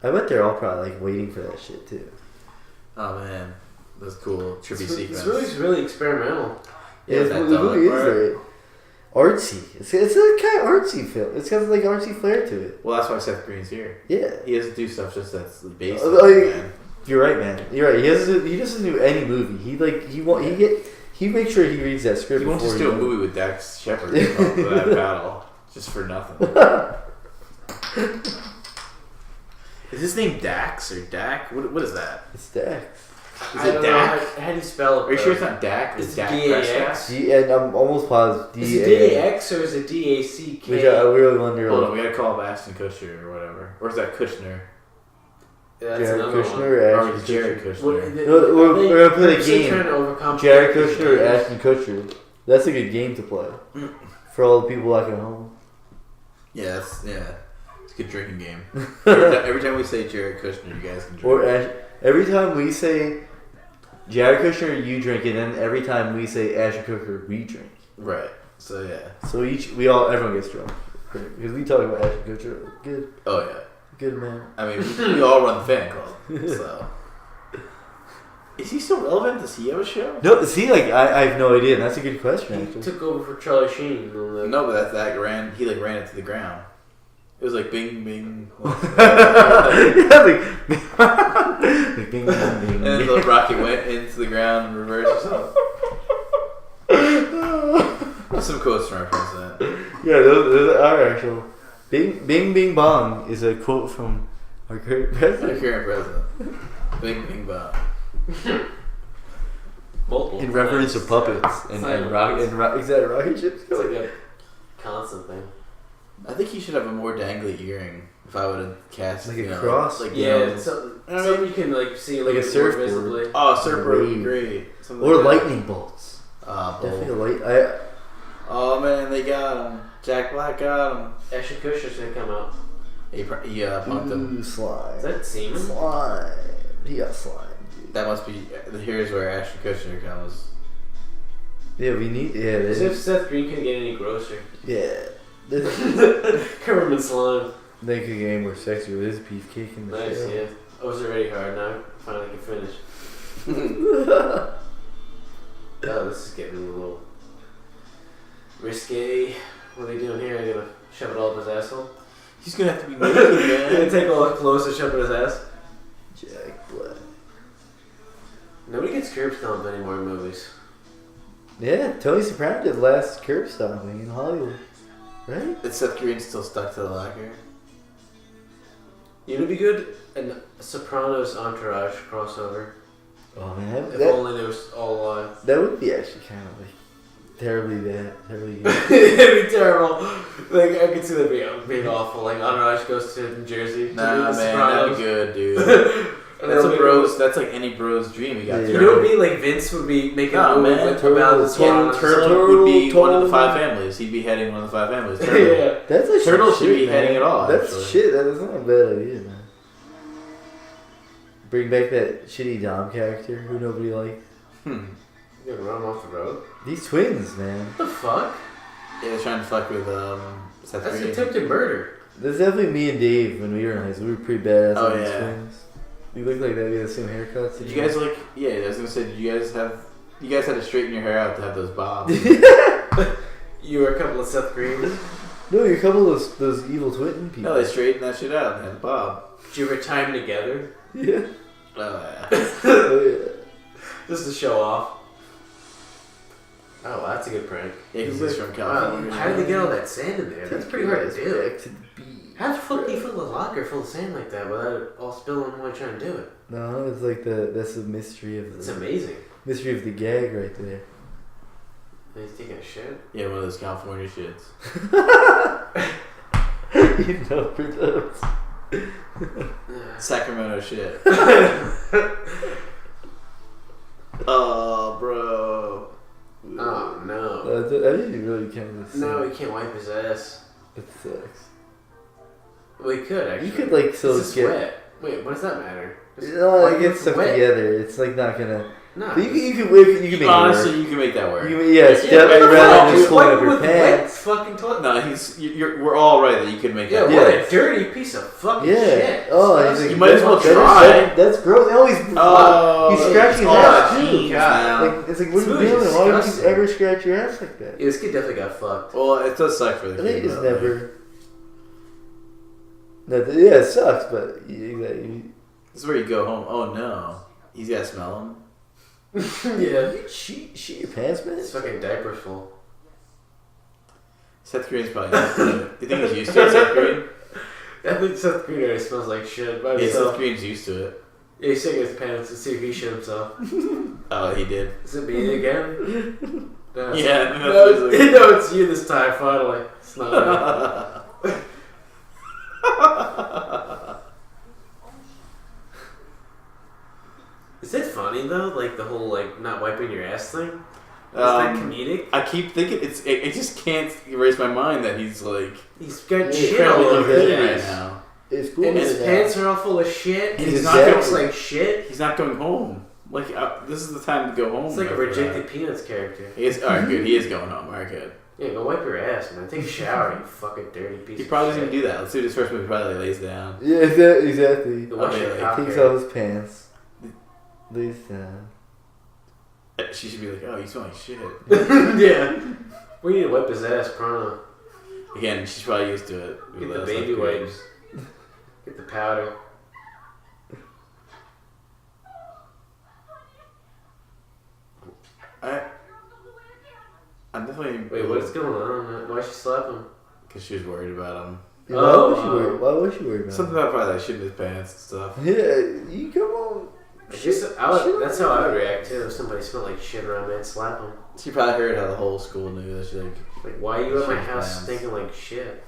S2: I bet they're all probably like waiting for that shit too.
S4: Oh man, that's cool. Trippy sequence.
S3: It's really experimental.
S2: Yeah, it really is very artsy. It's a kind of artsy film. It's got like artsy flair to it.
S4: Well, that's why Seth Green's here.
S2: Yeah,
S4: he doesn't do stuff just that's the base.
S2: You're right, man. You're right. He doesn't do any movie. He makes sure he reads that script.
S4: He won't just do a movie with Dax Shepard called That Battle just for nothing. Is his name Dax or Dak? What is that?
S2: It's Dax.
S4: Is it Dak?
S3: How do you spell it?
S4: Are you sure it's not Dak?
S3: It's
S4: Dak
S3: D-A-X?
S2: And I'm almost positive.
S3: Is it D-A-X or is it D-A-C-K?
S2: Which I really wonder.
S4: Hold on, we gotta call him Ashton Kutcher or whatever. Or is that Kushner?
S3: That's
S2: Jared
S3: another
S2: Kushner
S3: one.
S2: or
S4: Or
S2: Ashton
S4: Jared
S2: Kutcher?
S4: Kushner?
S2: We're gonna play a
S3: They're
S2: game.
S3: trying to overcomplicate
S2: Jared Kushner or
S3: things.
S2: Ashton Kutcher. That's a good game to play. For all the people back at home.
S4: Yeah, it's a good drinking game. Every time we say Jared Kushner, you guys can drink.
S2: Or every time we say Jared Kushner, you drink, and then every time we say Ashton Kutcher, we drink.
S4: Right. So yeah.
S2: So everyone gets drunk because we talk about Ashton Kutcher. Good,
S4: Oh yeah.
S2: good man.
S4: I mean, we all run the fan club. So. Is he still relevant? Does he have a show?
S2: No, see, like I have no idea. And that's a good question.
S3: He
S2: Actually.
S3: took over for Charlie Sheen.
S4: No, but that ran. He like ran it to the ground. It was like bing bing.
S2: Yeah, like bing, bing, bing,
S4: And then the rocket went into the ground and reversed or something. Some quotes from our president.
S2: Yeah, those are actual. Bing, bing, bing, bong is a quote from our current
S4: Our
S2: president.
S4: current president. Bing bing bong.
S3: Multiple
S2: In reference to
S3: times.
S2: puppets and
S3: Silent
S2: is that rocket ships?
S3: It's like a constant thing.
S4: I think he should have a more dangly earring. If I would have cast
S2: Like a cross?
S4: like
S3: Yeah,
S4: you
S3: it's
S4: know,
S3: something you can like see
S2: Like a
S3: more
S2: surfboard.
S3: visibly.
S4: oh, surfboard would be
S2: Wave.
S4: great. Something
S2: Or
S4: like that.
S2: lightning bolts. Definitely a
S4: Bull.
S2: light.
S4: Oh man, they got him. Jack Black got him.
S3: Ashton Kutcher's gonna come out.
S4: He punked him.
S2: Ooh, slime.
S3: Is that semen?
S2: Slime. He got slime, dude.
S4: That must be. Here's where Ashton Kutcher comes.
S2: Yeah, we need. Yeah,
S3: As
S2: this
S3: if Seth Green couldn't get any grosser.
S2: yeah. This
S3: Covered in slime.
S2: they could get more sexy with his beefcake in the
S3: Nice,
S2: show.
S3: yeah. I was already hard now. Finally can finish. Oh, this is getting a little risque. What are they doing here? Are they gonna shove it all up his asshole?
S4: He's gonna have to be naked,
S3: They're gonna
S4: man.
S3: take all the clothes and shove it in his ass?
S2: Jack Black.
S3: Nobody gets curb stomped anymore in movies.
S2: Yeah, Tony Soprano did last curb stomping in Hollywood, right?
S4: Is Seth Green still stuck to the locker?
S3: You know, it'd be good an Sopranos Entourage crossover.
S2: Oh man,
S3: If
S2: that
S3: only they was all alive.
S2: that would be actually kind of like terribly bad, terribly good.
S3: It'd be terrible. Like I could see that being awful. Like Entourage goes to New Jersey.
S4: Nah,
S3: to the
S4: man, that'd
S3: Sopranos.
S4: be good, dude.
S3: And
S4: That's
S3: they'll
S4: a
S3: make
S4: bros. That's like any bro's dream. You got
S2: Yeah.
S3: You know, what it'd be like Vince would be making
S4: Nah,
S3: a movie
S4: man,
S3: with about the Sopranos.
S4: Turtle would be one of the
S2: Turtle.
S4: 5 families. He'd be heading one of the 5 families. Turtle.
S3: Yeah.
S2: That's a
S4: Turtle
S2: shit,
S4: should be
S2: man.
S4: heading it all,
S2: That's
S4: actually.
S2: shit. That is not a bad idea, man. Bring back that shitty Dom character who nobody liked.
S4: Hmm.
S3: You gonna run him off the road?
S2: These twins, man.
S3: What the fuck?
S4: Yeah, they're trying to fuck with Seth
S3: That's
S4: Green.
S3: attempted murder.
S2: That's definitely me and Dave when we were in high school. We were pretty badass
S4: Oh,
S2: on these
S4: yeah.
S2: twins. We looked like that. We had the same haircuts.
S4: Did you guys like? Yeah, I was gonna say. Did you guys have? You guys had to straighten your hair out to have those bobs.
S3: You were a couple of Seth Greens.
S2: No, you're a couple of those evil twin people.
S4: No, they straightened that shit out and had the bob.
S3: Did you ever time together?
S2: Yeah.
S4: Oh yeah.
S2: Oh yeah.
S3: Just to show off. Oh, that's a good prank.
S4: Yeah, because he's from
S3: Wow,
S4: California.
S3: how did they get all that sand in there? That's pretty hard to do.
S2: Back to the beach.
S3: How the fuck do you fill a locker full of sand like that without it all spilling while you're trying to do it?
S2: No, it's like that's the mystery of
S3: It's
S2: the
S3: amazing.
S2: mystery of the gag right there.
S3: And he's taking a shit.
S4: Yeah, one of those California shits.
S2: You know, for those.
S4: Sacramento shit. Oh, bro.
S3: Oh no.
S2: I didn't really kind of.
S3: No, he can't wipe his ass.
S2: It sucks.
S3: Well, he could actually.
S2: You could like still
S3: It's just
S2: get.
S3: wet. Wait, what does that matter? Just
S2: No,
S3: wipe
S2: it gets stuff
S3: wet.
S2: together. It's like not gonna.
S3: No.
S2: But you can make it
S4: Honestly,
S2: work.
S4: you can make that work.
S2: You can, yes,
S3: Yeah,
S2: definitely
S3: what the
S2: rather
S3: fuck?
S2: than just pulling
S3: Wipe
S2: up your
S3: with wet
S2: pants.
S3: fucking toilet.
S4: No, we're all right that you could make
S3: Yeah,
S4: that
S2: Yeah.
S3: what
S4: work.
S3: a dirty piece of fucking
S2: Yeah.
S3: shit.
S2: Oh,
S3: Disgusting.
S2: he's like,
S4: You might as well
S2: that is-
S4: try.
S2: That's gross. They always.
S4: Oh,
S2: he's scratching his
S4: oh,
S2: ass
S4: jeez,
S2: too.
S4: now.
S2: Like it's like, what are you
S3: Smooth is
S2: doing? Why would you
S3: disgusting.
S2: ever scratch your ass like that?
S3: Yeah, this kid definitely got fucked.
S4: Well, it does suck for the
S2: I
S4: kid.
S2: think it's
S4: though.
S2: never. No, yeah, it sucks, but exactly.
S4: This is where you go home. Oh no, he's gotta smell him.
S3: Yeah.
S2: Shit your pants, man.
S3: His fucking diaper's full.
S4: Seth Green's probably used to it. You think he's used to it, Seth Green?
S3: I think Seth Green already smells like shit by
S4: Yeah,
S3: himself.
S4: Seth Green's used to it.
S3: Yeah, he's taking his pants to see if he shit himself.
S4: Oh, he did.
S3: Is it me again? No,
S4: Yeah,
S3: no, it's you this time, finally. It's not me. Is it funny though? Like the whole like not wiping your ass thing? Is that comedic?
S4: I keep thinking it just can't erase my mind that he's like
S3: He's got
S2: He's
S3: shit all over his
S4: right
S3: ass.
S4: now.
S2: It's cool.
S3: And his pants are all full of shit. And
S4: He's
S3: his
S4: not
S3: looks
S4: going-
S3: like shit.
S4: He's not going home. Like this is the time to go home.
S3: It's like a
S4: after
S3: rejected
S4: that.
S3: Peanuts character.
S4: He is alright. Good. He is going home. Alright, good.
S3: Yeah, go wipe your ass, man. Take a shower, you fucking dirty piece
S4: He
S3: of
S4: probably
S3: shit.
S4: doesn't do that. Let's see what his first movie probably lays down.
S2: Yeah, exactly.
S3: The wash your
S4: Okay,
S3: cock
S2: Takes
S3: hair.
S2: off his pants. Lays down.
S4: She should be like, "Oh, you smell like shit."
S3: Yeah. We need to wipe his ass, pronto.
S4: Again, she's probably used to it.
S3: Get the
S4: That's
S3: baby
S4: not great.
S3: wipes. Get the powder.
S4: I'm definitely.
S3: Wait, what is going on? Why'd she slap him?
S4: Because she was worried about him.
S2: Yeah,
S3: Oh,
S2: why was she worried about
S4: Something about probably like shitting his pants and stuff.
S2: it? Yeah, you come on.
S3: I guess that's how I would react too if somebody smelled like shit around me. I'd slap them.
S4: She probably heard how the whole school knew that she like.
S3: Like, why are you at my
S4: Shit
S3: house
S4: plans.
S3: stinking like shit?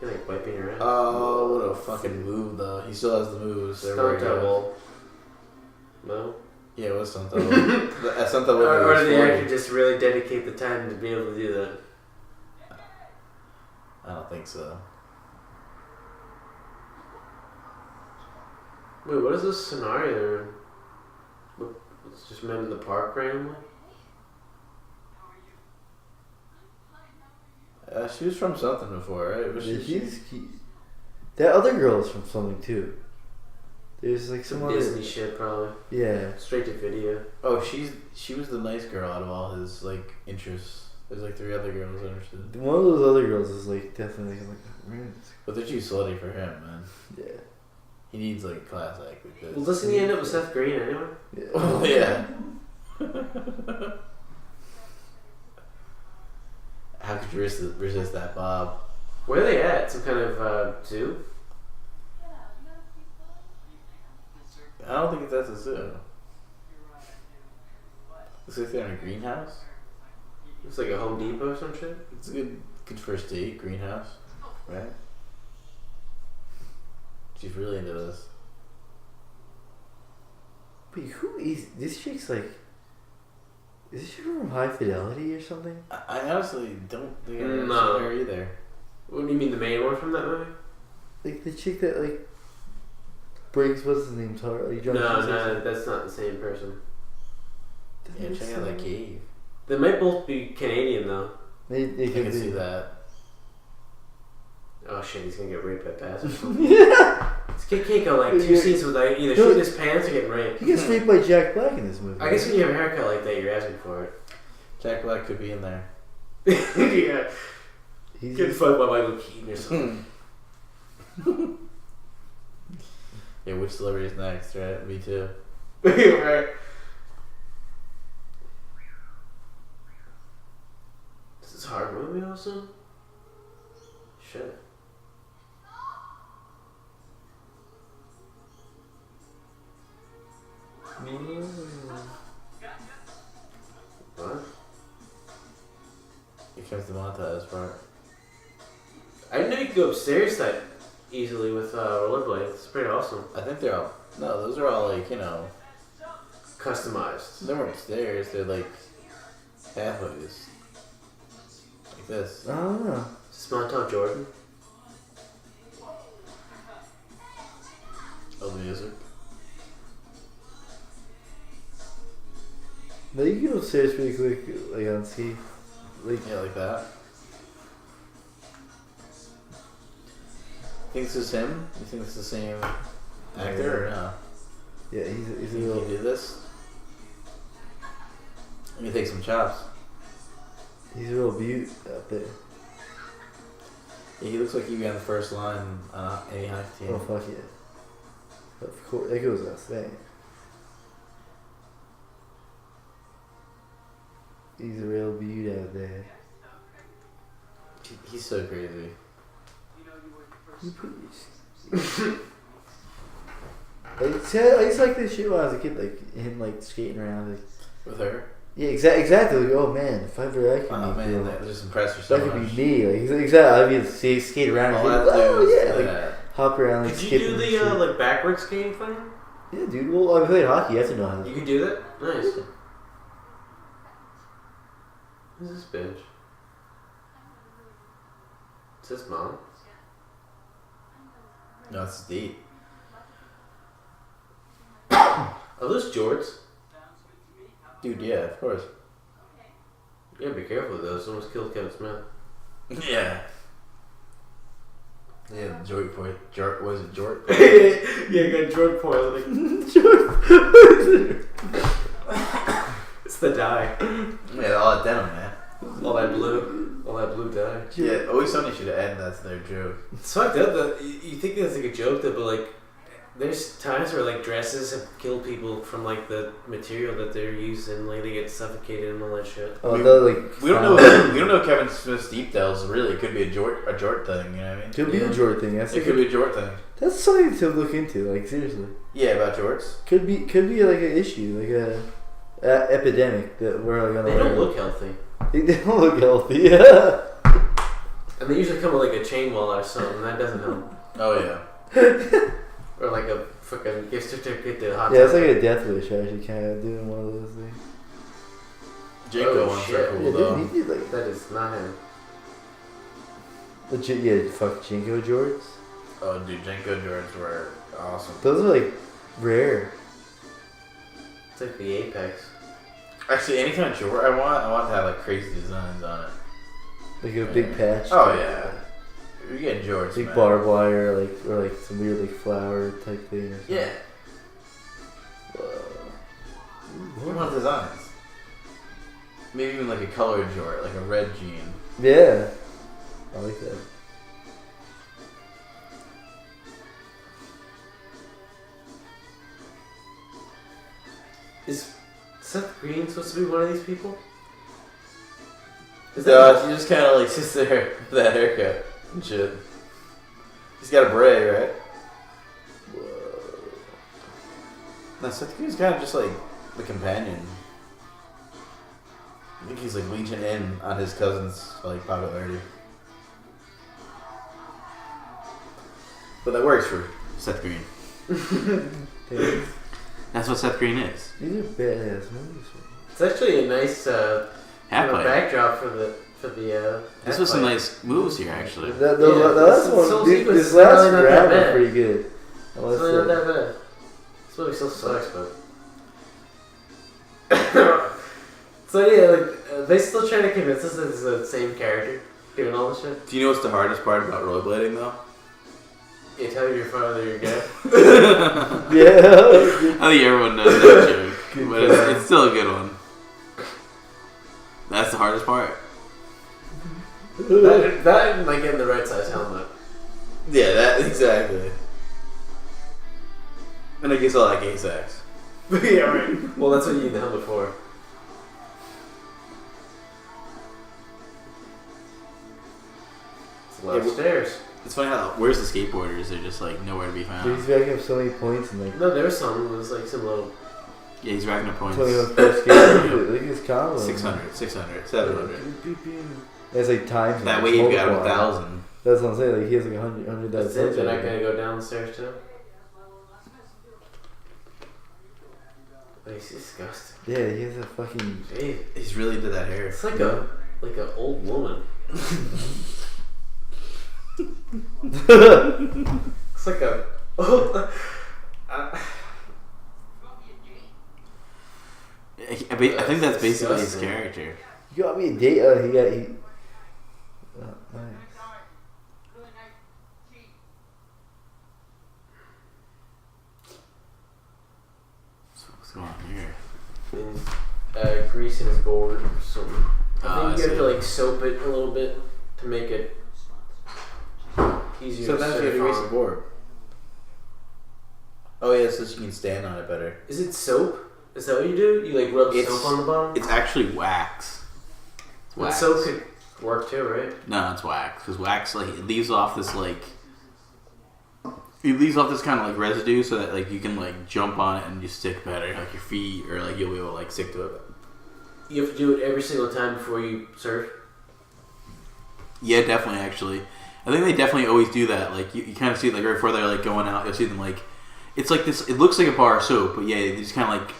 S3: You're like wiping your ass.
S4: Oh, what a fucking move though. He still has the moves. They're
S3: Stunt
S4: very good.
S3: double. No?
S4: Yeah, it was stunt double. That stunt double.
S3: Or
S4: was
S3: did the
S4: funny.
S3: actor just really dedicate the time to be able to do that?
S4: I don't think so.
S3: Wait, what is this scenario they're in? It's just men in the park randomly?
S4: She was from something before, right? Was she?
S2: That other girl is from something too. There's like
S3: Some
S2: some other.
S3: Disney shit, probably.
S2: Yeah.
S3: Straight to video.
S4: Oh, she was the nice girl out of all his like interests. There's like 3 other girls interested.
S2: One of those other girls is like definitely like
S4: But they're too slutty for him, man.
S2: yeah.
S4: He needs like a class act like this.
S3: Well, doesn't he end up with Seth Green anyway?
S2: Yeah.
S4: Oh yeah. How could you resist that, Bob?
S3: Where are they at? Some kind of zoo?
S4: I don't think that's a zoo. Looks like they're in a greenhouse.
S3: It's like a Home Depot or some shit?
S4: It's a good first date, greenhouse, right? She's really into this.
S2: But who is this chick's like? Is this chick from High Fidelity or something?
S4: I honestly don't think I've ever
S3: No.
S4: seen her either.
S3: What do you mean, the main one from that movie?
S2: Like the chick that like breaks what's his name? Like,
S3: No, that's not the same person.
S4: Yeah, check out that cave.
S3: They might both be Canadian, though.
S2: They
S4: I
S2: can
S4: can see that.
S3: Oh shit, he's gonna get raped by Bass or something.
S2: Yeah.
S3: This kid can't go like 2
S2: Yeah.
S3: scenes without either
S2: No.
S3: shooting his pants or getting raped.
S2: He gets raped by Jack Black in this movie.
S3: I guess when you have a haircut like that, you're asking for it.
S4: Jack Black could be in there.
S3: Yeah.
S2: He's
S3: Getting fucked by Michael Keaton or something.
S4: Yeah, which celebrity's next, right? Me too.
S3: Right. Is this a hard movie also? Shit. What?
S4: Here comes the montage part.
S3: I didn't know you could go upstairs that easily with rollerblades. It's pretty awesome.
S4: I think they're all. No, those are all like,
S3: Customized.
S4: they weren't stairs. They're like pathways. Like this.
S2: I don't know.
S3: Is this Montauk Jordan?
S4: Oh, the music.
S2: No, you can go upstairs pretty quick, like on ski. Like
S4: Yeah, like that. Think this is him? You think it's the same actor or no?
S2: yeah, he's a
S4: Think he
S2: little.
S4: did this? Let me take some chops.
S2: He's a real beaut out there.
S4: Yeah, he looks like he'd be on the first line on any hockey team.
S2: Oh fuck yeah! Of course, that goes without saying. He's a real beaut out there.
S4: He's so crazy.
S2: You put your I used to like this shit when I was a kid, like him like skating around. Like,
S1: With her?
S2: yeah, exactly. Like, oh man, if ever I could
S1: Oh
S2: be
S1: man,
S2: cool,
S1: that just impressed her so
S2: that could
S1: much.
S2: be me. Like exactly, I'd be skate around. And yeah, like hop around. Like,
S3: Could you
S2: skip
S3: do
S2: and
S3: the
S2: shit.
S3: like backward skating thing?
S2: Yeah, dude. Well, I played hockey. You have to know how to.
S3: You could do that? Nice. Who's this bitch? Is this mom?
S1: No, it's deep.
S3: Are those jorts?
S1: Dude, yeah, of course.
S3: You gotta be careful with those. Almost killed Kevin Smith.
S1: Yeah. Yeah, Jort point. Jort, was it Jort?
S3: Yeah, you got jort point. It's the dye.
S1: Yeah, all that denim, man.
S3: All that blue dye.
S1: Yeah, always somebody should end that's their joke.
S3: It's fucked up that you think that's like a joke though, but like there's times where like dresses have killed people from like the material that they're using, like they get suffocated and all that shit.
S2: Oh,
S1: we,
S2: like
S1: we don't know Kevin Smith's details. Really, it could be a Jort thing. You know what I mean?
S2: Could be a Jort thing. That's
S1: It could be a Jort thing.
S2: That's something to look into. Like seriously,
S1: Yeah, about Jorts.
S2: could be like an issue, like a epidemic that we're gonna.
S3: They don't look healthy,
S2: They don't look healthy. Yeah.
S3: and they usually come with like a chain wallet or something. That doesn't help.
S1: Oh yeah.
S3: Or like a fucking gift certificate to hot.
S2: Yeah, it's like a death wish. Actually, kind of doing one of those things.
S1: Janko
S3: Oh,
S1: ones
S3: shit.
S1: are cool
S2: Yeah,
S1: though.
S2: dude, he did like
S3: That is not him.
S2: legit. Yeah, fuck Jinko Jorts.
S1: Oh, dude, Janko Jorts were awesome.
S2: Those are like rare.
S3: It's like the apex.
S1: Actually, any kind of Jort I want to have like crazy designs on it.
S2: Like a big patch.
S1: Oh yeah. You're getting Jorts,
S2: Big
S1: man.
S2: barbed wire, or like some weird like flower type thing. Or something.
S1: Yeah.
S2: Whoa.
S1: We want designs. Maybe even like a colored Jort, like a red jean.
S2: Yeah. I like that.
S3: Is Seth Green supposed to be one of these people? Is
S1: No, she just kind of like sits there with that haircut and shit. He's got a beret, right? No, Seth Green's kind of just like the companion. I think he's like leeching in on his cousin's like popularity. But that works for Seth Green.
S2: Damn.
S4: That's what Seth Green is.
S2: These are badass movies.
S3: It's actually a nice
S4: Half pipe.
S3: backdrop for the
S4: This was some nice moves here, actually.
S2: The
S3: Yeah,
S2: last
S3: this
S2: one,
S3: Soul
S2: dude,
S3: Sequence
S2: this
S3: is really
S2: last
S3: not that
S2: round was
S3: bad.
S2: pretty good.
S3: It's really not that bad. This movie still sucks, but. So yeah, like they still trying to convince us that it's the same character doing all this shit.
S4: Do you know what's the hardest part about rollerblading, though?
S3: You tell your father you're gay.
S2: Yeah.
S4: I think everyone knows that joke,
S2: Good
S4: but it's still a good one. That's the hardest part.
S3: that and like getting the right size helmet.
S1: Yeah, that exactly. And I guess all that gay sex.
S3: Yeah, right. Well, that's what you need the helmet for. It's a lot of
S1: Yeah,
S3: stairs.
S4: It's funny how where's the skateboarders? They're just like nowhere to be
S2: Dude,
S4: found.
S2: he's racking up so many points and like
S3: No, there was some. It was like some little.
S4: Yeah, he's racking up points.
S2: 21 per skate. Look at his combo.
S4: 600, 600, 700.
S2: That's like times.
S4: That
S2: like,
S4: way you got
S2: multiplied.
S4: 1,000.
S2: That's what I'm saying. Like he has like 100
S3: That's it. They're not gonna go down the stairs too. He's disgusting.
S2: Yeah, he has a fucking.
S3: Jeez.
S4: He's really into that hair.
S3: It's like a old woman. It's like a.
S4: I think that's basically his
S3: disgusting.
S2: You
S4: character.
S2: got me a date. He. Oh, nice.
S4: What's going on here?
S3: And grease in his gourd or something. I
S4: I
S3: think you have
S4: see.
S3: to like soap it a little bit to make it easier to
S1: Sometimes you have to
S3: surf
S1: erase the
S3: on.
S1: board. Oh yeah, so you can stand on it better.
S3: Is it soap? Is that what you do? You like rub
S4: It's-
S3: soap on the bottom?
S4: It's actually wax. It's
S3: But
S4: wax.
S3: soap could work too, right?
S4: No, it's wax. Because wax, like, it leaves off this, like... it leaves off this kind of like residue, so that like you can like jump on it and just stick better, like your feet, or like you'll be able to like stick to it.
S3: You have to do it every single time before you surf?
S4: Yeah, definitely. Actually, I think they definitely always do that. Like you kind of see like right before they're like going out, you'll see them like it's like this. It looks like a bar of soap, but yeah, they just kind of like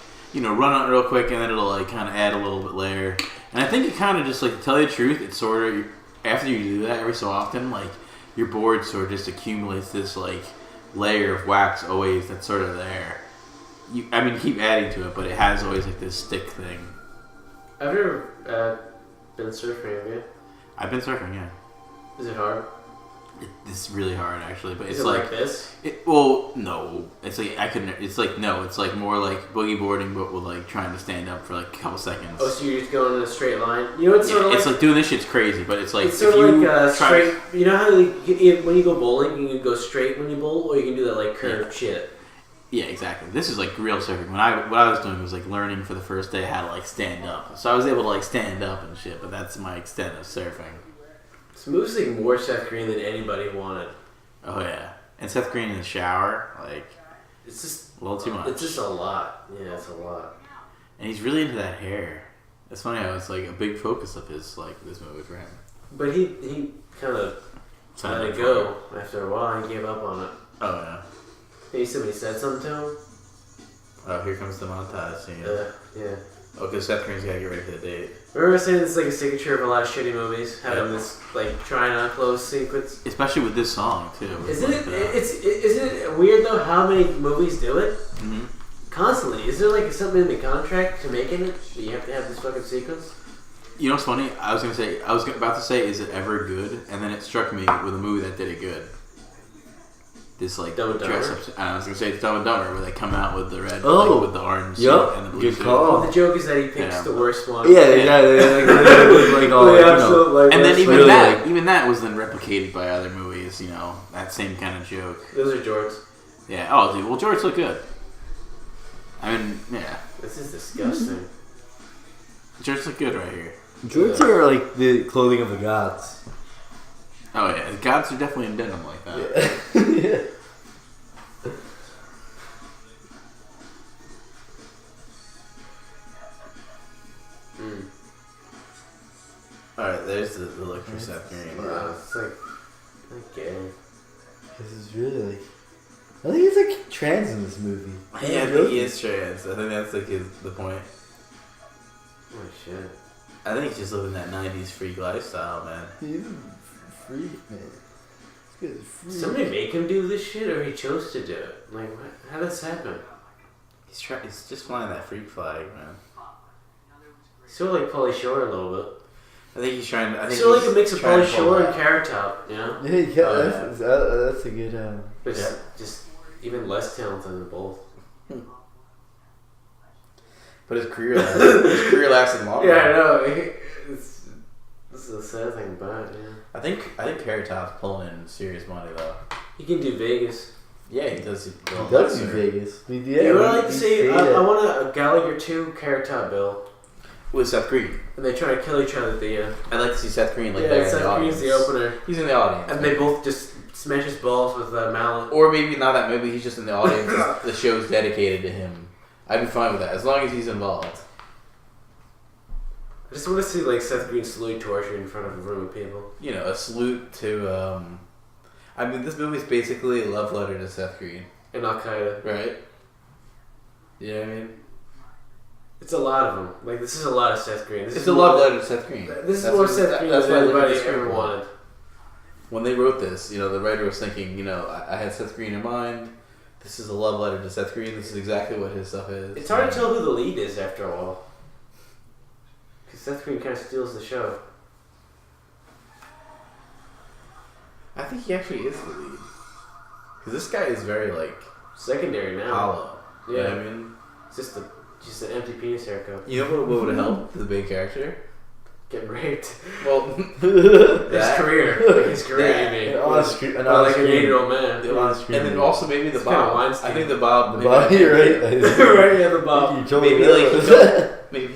S4: run out real quick, and then it'll like kind of add a little bit layer. And I think it kind of just like to tell you the truth, it's sort of after you do that every so often, like your board sort of just accumulates this like layer of wax always that's sort of there. You keep adding to it, but it has always like this stick thing.
S3: I've never been surfing, have you?
S4: I've been surfing, yeah.
S3: Is it hard?
S4: It's really hard, actually, but it's
S3: Is it like this?
S4: No. It's like It's like no. It's like more like boogie boarding, but with like trying to stand up for like a couple seconds.
S3: Oh, so you're just going in a straight line? You know, it's sort of like...
S4: It's like doing this shit's crazy, but it's like...
S3: It's sort of like straight... You know how when you go bowling, you can go straight when you bowl, or you can do that like curved shit?
S4: Yeah, exactly. This is like real surfing. What I was doing was like learning for the first day how to like stand up. So I was able to like stand up and shit, but that's my extent of surfing.
S3: It's mostly more Seth Green than anybody wanted.
S4: Oh yeah. And Seth Green in the shower, like...
S3: It's just...
S4: a little too much.
S3: It's just a lot. Yeah, it's a lot.
S4: And he's really into that hair. It's funny how it's like a big focus of his, like, this movie for him.
S3: But he kind of let it go after a while. He gave up on it.
S4: Oh yeah.
S3: Hey, somebody said something to him?
S4: Oh, here comes the montage scene.
S3: Yeah.
S4: Oh, because Seth Green's got to get ready for the date.
S3: Remember I was saying this is like a signature of a lot of shitty movies, having this like trying on clothes sequence.
S4: Especially with this song too.
S3: Isn't it weird though how many movies do it?
S4: Mm-hmm.
S3: Constantly. Is there like something in the contract to making it that you have to have this fucking sequence?
S4: You know what's funny? I was about to say, is it ever good? And then it struck me with a movie that did it good. This like
S3: Dumb and
S4: dress
S3: Dumber?
S4: up. I was gonna say it's Dumb and Dumber, where they come out with the red,
S2: Oh.
S4: with the orange
S2: Yep.
S4: suit and the blue
S2: Good
S4: suit.
S2: call.
S3: Oh, the joke is that he picks the worst one.
S2: Yeah, they look like all,
S4: And then even
S2: really
S4: that,
S2: like-
S4: even that was then replicated by other movies. You know, that same kind of joke.
S3: Those are Jorts.
S4: Yeah. Oh, dude. Well, George looked good. I mean, yeah.
S3: This is disgusting.
S4: George looked good right here.
S2: Jorts are like the clothing of the gods.
S4: Oh yeah, the gods are definitely in denim like that.
S2: Yeah.
S1: Alright, there's the look for Seth Green.
S3: Wow, it's like gay.
S2: This is really like... I think he's like trans in this movie.
S1: Yeah, I think he is trans. I think that's like the point.
S3: Oh shit.
S1: I think he's just living that 90s freak lifestyle, man.
S2: He's a freak, man. This guy's a freak.
S3: Somebody make him do this shit, or he chose to do it? Like, how does this happen?
S1: He's just flying that freak flag, man.
S3: Sort of like Pauly Shore a little bit.
S1: I think he's trying to... I think
S3: Sort of
S1: he's
S3: like a mix of
S1: trying
S3: Pauly
S1: to pull
S3: Shore
S1: that.
S3: and Carrot Top, you know?
S2: Yeah, that's a good...
S3: But just even less talented than both.
S1: But his career lasted longer.
S3: Yeah, I know. This is a sad thing about it, yeah.
S1: I think Carrot Top's pulling in serious money, though.
S3: He can do Vegas.
S1: Yeah, he does.
S2: He does in Vegas.
S3: You would like to see, I want a Gallagher 2 Carrot Top bill.
S1: With Seth Green.
S3: And they try to kill each other at the end.
S1: I'd like to see Seth Green there in the
S3: Seth
S1: audience.
S3: Green's the opener.
S1: He's in the audience.
S3: And they both just smash his balls with a mallet.
S1: Or maybe not that. Maybe he's just in the audience. The show's dedicated to him. I'd be fine with that as long as he's involved.
S3: I just want to see like Seth Green slowly tortured in front of a room of people.
S1: You know, a salute to. I mean, this movie's basically a love letter to Seth Green,
S3: And Al Qaeda.
S1: right? You know what I mean?
S3: It's a lot of them. Like, this is a lot of Seth Green.
S1: It's a love letter to Seth Green.
S3: This is more Seth Green than anybody ever wanted.
S1: When they wrote this, you know, the writer was thinking, you know, I had Seth Green in mind. This is a love letter to Seth Green. This is exactly what his stuff is.
S3: It's hard to tell who the lead is after a while. Because Seth Green kind of steals the show.
S1: I think he actually is the lead. Because this guy is very, like,
S3: Secondary now.
S1: hollow.
S3: Yeah.
S1: You know what I mean?
S3: It's just an empty penis haircut.
S1: You know what would have helped the main character?
S3: Getting raped.
S1: Well,
S3: His career. Like his career, you mean.
S2: Like
S3: an 8-year-old man.
S1: and then also maybe the
S3: It's kinda
S1: Bob.
S3: Weinstein.
S1: I think the Bob.
S2: The Bob, you're right.
S3: Right, yeah, the Bob.
S2: You totally
S1: Maybe
S2: know.
S1: like maybe.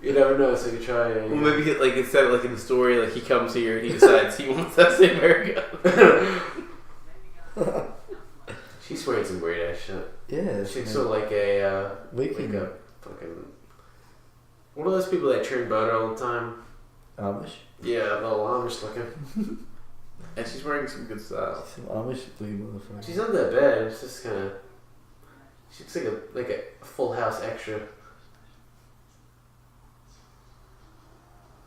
S3: You never know, so you try it.
S1: Well, maybe like instead of like in the story, like he comes here and he decides he wants to stay in America.
S3: She's wearing some weird ass shit.
S2: Yeah.
S3: She's sort of like a
S2: Waking
S3: like a fucking. What are those people that churn butter all the time?
S2: Amish.
S3: Yeah, the Amish looking.
S1: And she's wearing some good style.
S2: Some Amish blue motherfucker.
S3: She's not that bad. It's just kind of. She looks like a Full House extra.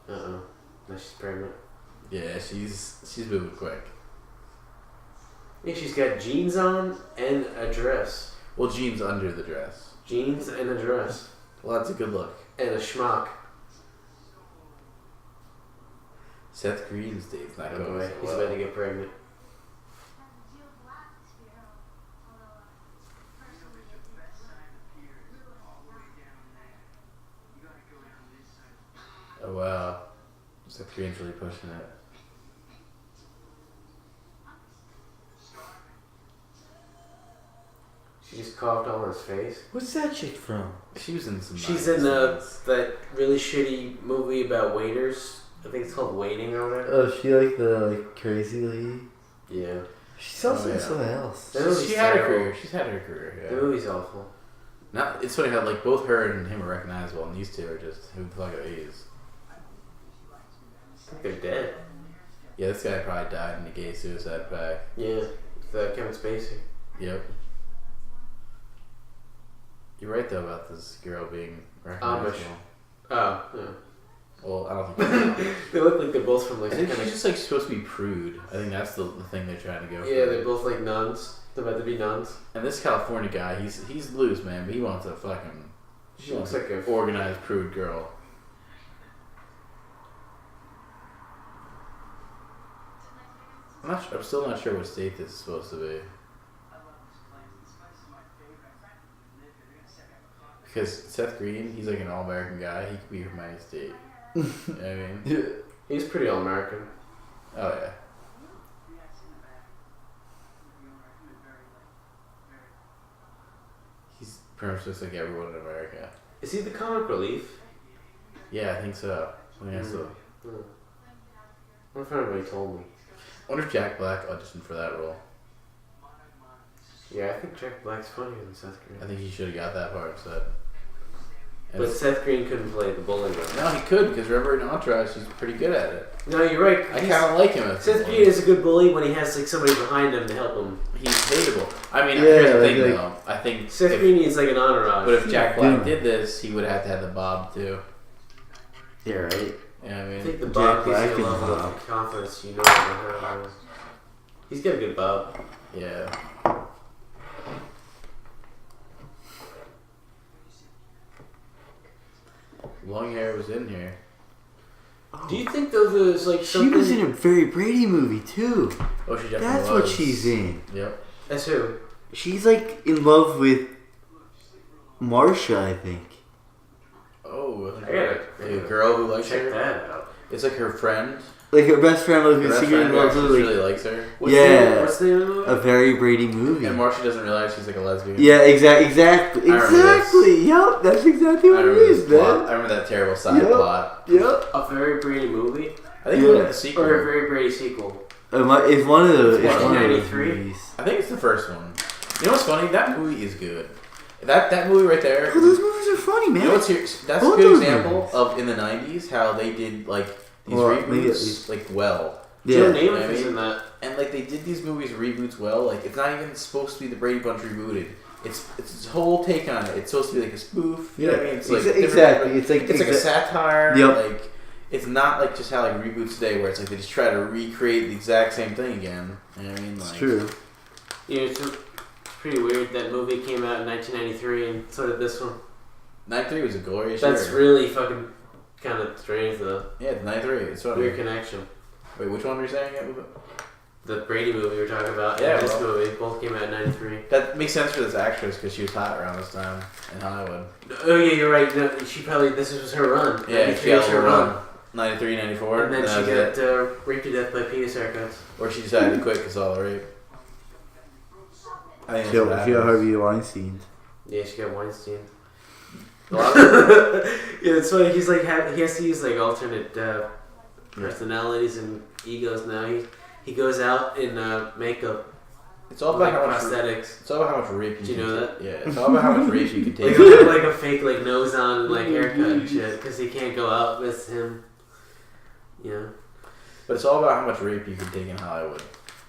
S3: Now she's pregnant.
S1: Yeah, she's moving quick.
S3: Yeah, she's got jeans on and a dress.
S1: Well, jeans under the dress.
S3: Jeans and a dress.
S1: Well, that's a good look.
S3: And a schmuck.
S1: Seth Green's date's not
S3: Oh
S1: going
S3: boy,
S1: so
S3: he's
S1: well.
S3: about to get pregnant.
S1: Oh wow, Seth Green's really pushing it.
S3: She just coughed all in his face.
S2: What's that chick from?
S1: She was in some.
S3: She's
S1: nice
S3: in
S1: scenes.
S3: that really shitty movie about waiters. I think it's called Waiting or whatever.
S2: Oh, she like the crazy lady.
S3: Yeah.
S2: She's also
S1: Oh,
S2: in
S1: yeah.
S2: something else.
S3: That movie's
S1: She had her
S3: terrible.
S1: career. She's had her career.
S3: The
S1: Yeah.
S3: movie's awful.
S1: Not. It's funny how like both her and him are recognizable, and these two are just who the fuck are these?
S3: I think they're dead.
S1: Yeah, this guy probably died in a gay suicide pact.
S3: Yeah. It's Kevin Spacey.
S1: Yep. You're right though about this girl being recognizable.
S3: Oh, yeah.
S1: Well, I don't think.
S3: They look like they're both from like
S1: I think
S3: kind
S1: she's
S3: of.
S1: just like supposed to be prude. I think that's the thing they're trying to go for.
S3: Yeah, they're both like nuns. They're about to be nuns.
S1: And this California guy, he's loose, man, but he wants a fucking.
S3: She looks like a.
S1: organized prude girl. I'm still not sure what state this is supposed to be. Because Seth Green, he's like an all-American guy. He could be from any state. You know what I mean?
S2: Yeah.
S3: He's pretty all American.
S1: Oh yeah. He's pretty much just like everyone in America.
S3: Is he the comic relief?
S1: Yeah, I think so. I think that's so.
S3: I wonder if anybody told me.
S1: I wonder if Jack Black auditioned for that role.
S3: Yeah, I think Jack Black's funnier than Seth Green.
S1: I think he should have got that part instead. And
S3: But Seth Green couldn't play the bully though.
S1: no, he could, because remember in Entourage, he's pretty good at it.
S3: No, you're right.
S1: I kind of like him. As
S3: Seth Green is a good bully when he has like somebody behind him to help him.
S1: He's hateable. I mean,
S2: Yeah,
S1: here's the thing
S2: like-
S1: though. I think
S3: Seth Green needs like an entourage.
S1: but if Jack Black
S2: Yeah.
S1: did this, he would have to have the bob too.
S2: Yeah, right.
S1: You know what I
S3: I
S1: mean?
S3: think the
S2: Jack
S3: bob gives
S2: Black
S3: you a
S2: and
S3: level
S2: Bob.
S3: of confidence you know what the hell. He's got a good bob.
S1: Yeah. Long hair was in here.
S3: Do you think those are like
S2: She
S3: something?
S2: was in a very Brady movie too.
S1: Oh, she definitely
S2: That's
S1: was.
S2: what she's in.
S1: Yep.
S3: That's who?
S2: She's like in love with Marsha, I think.
S1: Oh,
S3: I gotta
S1: a girl who likes
S3: check
S1: her.
S3: that out.
S1: It's like her friend.
S2: Like her best friend, like
S1: Her
S2: who's
S1: best
S2: secretly
S1: friend
S2: in
S1: who
S2: love with
S1: actually
S2: like
S1: really likes her.
S3: What's
S2: Yeah.
S3: What's the name of the movie?
S2: a very Brady movie.
S1: And Marcia doesn't realize she's like a lesbian.
S2: Yeah, exactly.
S1: I remember this.
S2: Exactly. Yup, that's exactly
S1: I
S2: what it
S1: remember
S2: is,
S1: this plot.
S2: man.
S1: I remember that terrible side
S2: Yep.
S1: plot.
S2: Yep.
S3: A very Brady movie,
S1: I think
S2: Yeah.
S1: it was the sequel.
S3: or a very Brady sequel.
S2: It's one of those.
S1: It's
S2: It's one of those
S3: 1993.
S2: movies.
S1: I think it's the first one. You know what's funny? That movie is good. That movie right there.
S2: Oh, those movies are funny, man.
S1: You know what's here? That's
S2: Both
S1: a good
S2: those
S1: example
S2: movies.
S1: of in the '90s how they did like these
S2: Well, maybe at
S1: reboots
S2: least-
S1: like well,
S3: Joe
S2: Yeah.
S3: Namath
S1: I
S3: is
S1: mean-
S3: in that.
S1: and like they did these movies reboots well. Like it's not even supposed to be the Brady Bunch rebooted. It's its whole take on it. It's supposed to be like a spoof. You know what I mean? It's like different-
S2: exactly. It's like
S1: It's like a satire.
S2: Yep.
S1: Like it's not like just how like reboots today, where it's like they just try to recreate the exact same thing again. You know what I mean? Like,
S2: It's true.
S3: You know, it's pretty weird. That movie came out in 1993, and so did this one.
S1: 93 was a glorious
S3: That's
S1: year.
S3: really fucking kind of strange, though.
S1: Yeah, 93. It's funny.
S3: Weird connection.
S1: Wait, which one were you saying?
S3: The Brady movie we were talking about,
S1: Yeah,
S3: and this
S1: well.
S3: movie both came out in 93.
S1: That makes sense for this actress because she was hot around this time in Hollywood.
S3: Oh yeah, you're right. No, she probably this was her run.
S1: Yeah,
S3: 93
S1: she had
S3: was
S1: a
S3: her
S1: little
S3: run.
S1: run. 93, 94.
S3: And then
S1: that
S3: she
S1: was
S3: got
S1: it.
S3: raped to death by penis haircuts.
S1: Or she decided to quit because of all the rape. I think
S2: She
S1: that's what
S2: got
S1: happened.
S2: Harvey Weinstein.
S3: Yeah, she got Weinstein. Yeah, it's funny. He's like he has to use like alternate personalities and egos now. He goes out in makeup
S1: It's all about how much
S3: prosthetics.
S1: It's all about how much rape.
S3: Do you know that?
S1: Yeah, it's all about how much rape you can take.
S3: like a fake like nose on like haircut and shit because he can't go out with him. Yeah.
S1: But it's all about how much rape you can take in Hollywood.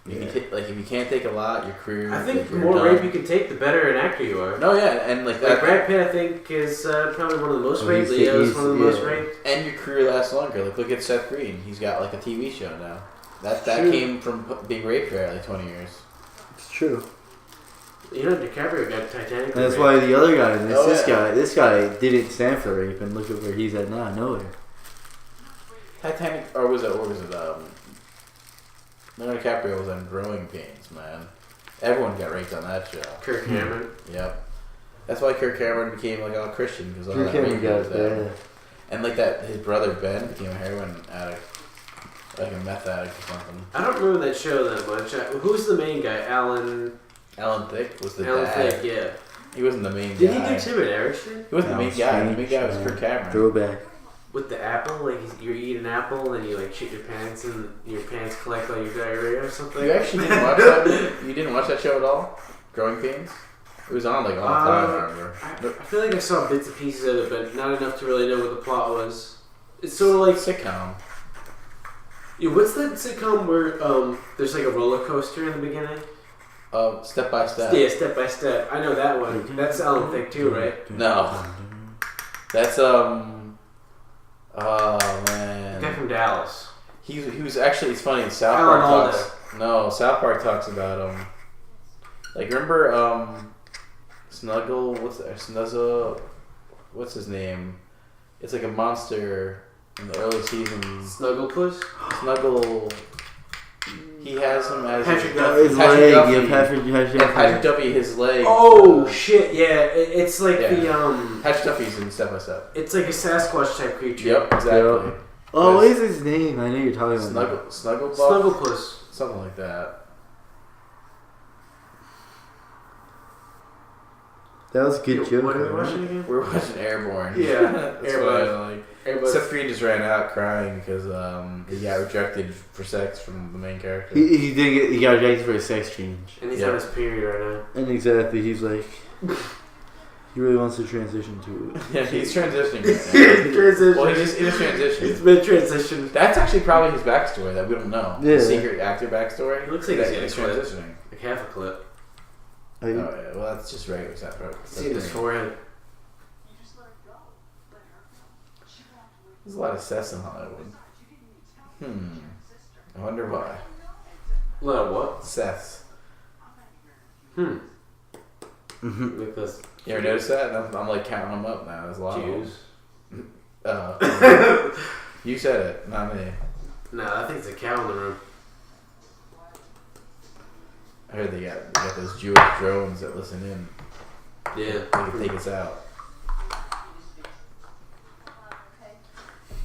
S1: You can take, like if you can't take a lot, your career.
S3: I think
S1: like,
S3: the more rape you can take, the better an actor you are.
S1: No, yeah, and like that.
S3: Brad Pitt, I think, is probably one of the most raped. Leo's one of the most raped.
S1: And your career lasts longer. Like look at Seth Green. He's got like a TV show now. That came from being raped for like 20 years.
S2: It's true.
S3: You know, DiCaprio got Titanic.
S2: And that's why the other guy, this guy didn't stand for rape, and look at where he's at now, nowhere.
S1: Titanic, or was it? Leonardo DiCaprio was on Growing Pains, man. Everyone got raped on that show.
S3: Kirk Cameron.
S1: Yep. That's why Kirk Cameron became like all Christian because all
S2: Kirk
S1: that
S2: Cameron
S1: rape
S2: got
S1: was
S2: it
S1: there.
S2: bad.
S1: And like that, his brother Ben became a heroin addict, like a meth addict or something.
S3: I don't remember that show that much. Who's the main guy? Alan
S1: Thicke was the
S3: Alan
S1: dad.
S3: Thicke, yeah.
S1: He wasn't the main
S3: Did
S1: guy.
S3: he do Tim and Eric shit?
S1: He wasn't the main guy. The main guy was Kirk Cameron.
S2: Throwback.
S3: With the apple, like you eat an apple and you like shit your pants and your pants collect all your diarrhea or something.
S1: You actually didn't watch that? You didn't watch that show at all? Growing Pains? It was on like all the time, I remember.
S3: I feel like I saw bits and pieces of it, but not enough to really know what the plot was. It's sort of like
S1: sitcom.
S3: Yeah, what's that sitcom where there's like a roller coaster in the beginning?
S1: Step by Step.
S3: Yeah, Step by Step. I know that one. That's Alan Thicke too, right?
S1: No. That's oh man.
S3: The guy from Dallas.
S1: He was actually, it's funny, South
S3: Alan
S1: Park talks. No, South Park talks about like remember Snuggle, Snuzzle, what's his name? It's like a monster in the early seasons.
S3: Snugglepuss?
S1: Snuggle. He has him as
S3: Patrick
S2: His
S1: Patrick
S2: leg.
S1: Duffy. Patrick Duffy, his leg.
S3: Oh shit! Yeah, it's like the
S1: Patrick Duffy's in Step by Step.
S3: It's like a Sasquatch type creature.
S1: Yep, exactly.
S2: Yep. Oh, what is his name? I know you're talking about.
S3: Snugglepuss.
S1: Something like that.
S2: That was a good joke.
S3: What are we watching again?
S1: We're watching Airborne.
S3: Yeah,
S1: That's
S3: Airborne.
S1: Airborne. Seth Green just ran out crying because he got rejected for sex from the main character.
S2: He didn't get. He got rejected for a sex change.
S3: And he's on his period right now.
S2: And exactly, he's like, he really wants to transition to it.
S1: Yeah, he's transitioning. Right now. Well, he's just in a transition.
S3: He's been transitioned.
S1: That's actually probably his backstory that we don't know.
S2: Yeah.
S1: The secret actor backstory.
S3: It looks like
S1: he's transitioning.
S3: Like half a clip.
S1: Oh yeah, well that's just regular stuff, right?
S3: See his forehead.
S1: There's a lot of cess in Hollywood. I wonder why.
S3: A lot of what?
S1: Cess.
S3: Like this.
S1: You ever notice that? I'm like counting them up now. There's a lot
S3: Jews.
S1: of them. You said it, not me.
S3: No, I think it's a cow in the room.
S1: I heard they got those Jewish drones that listen in.
S3: Yeah.
S1: They can take us out.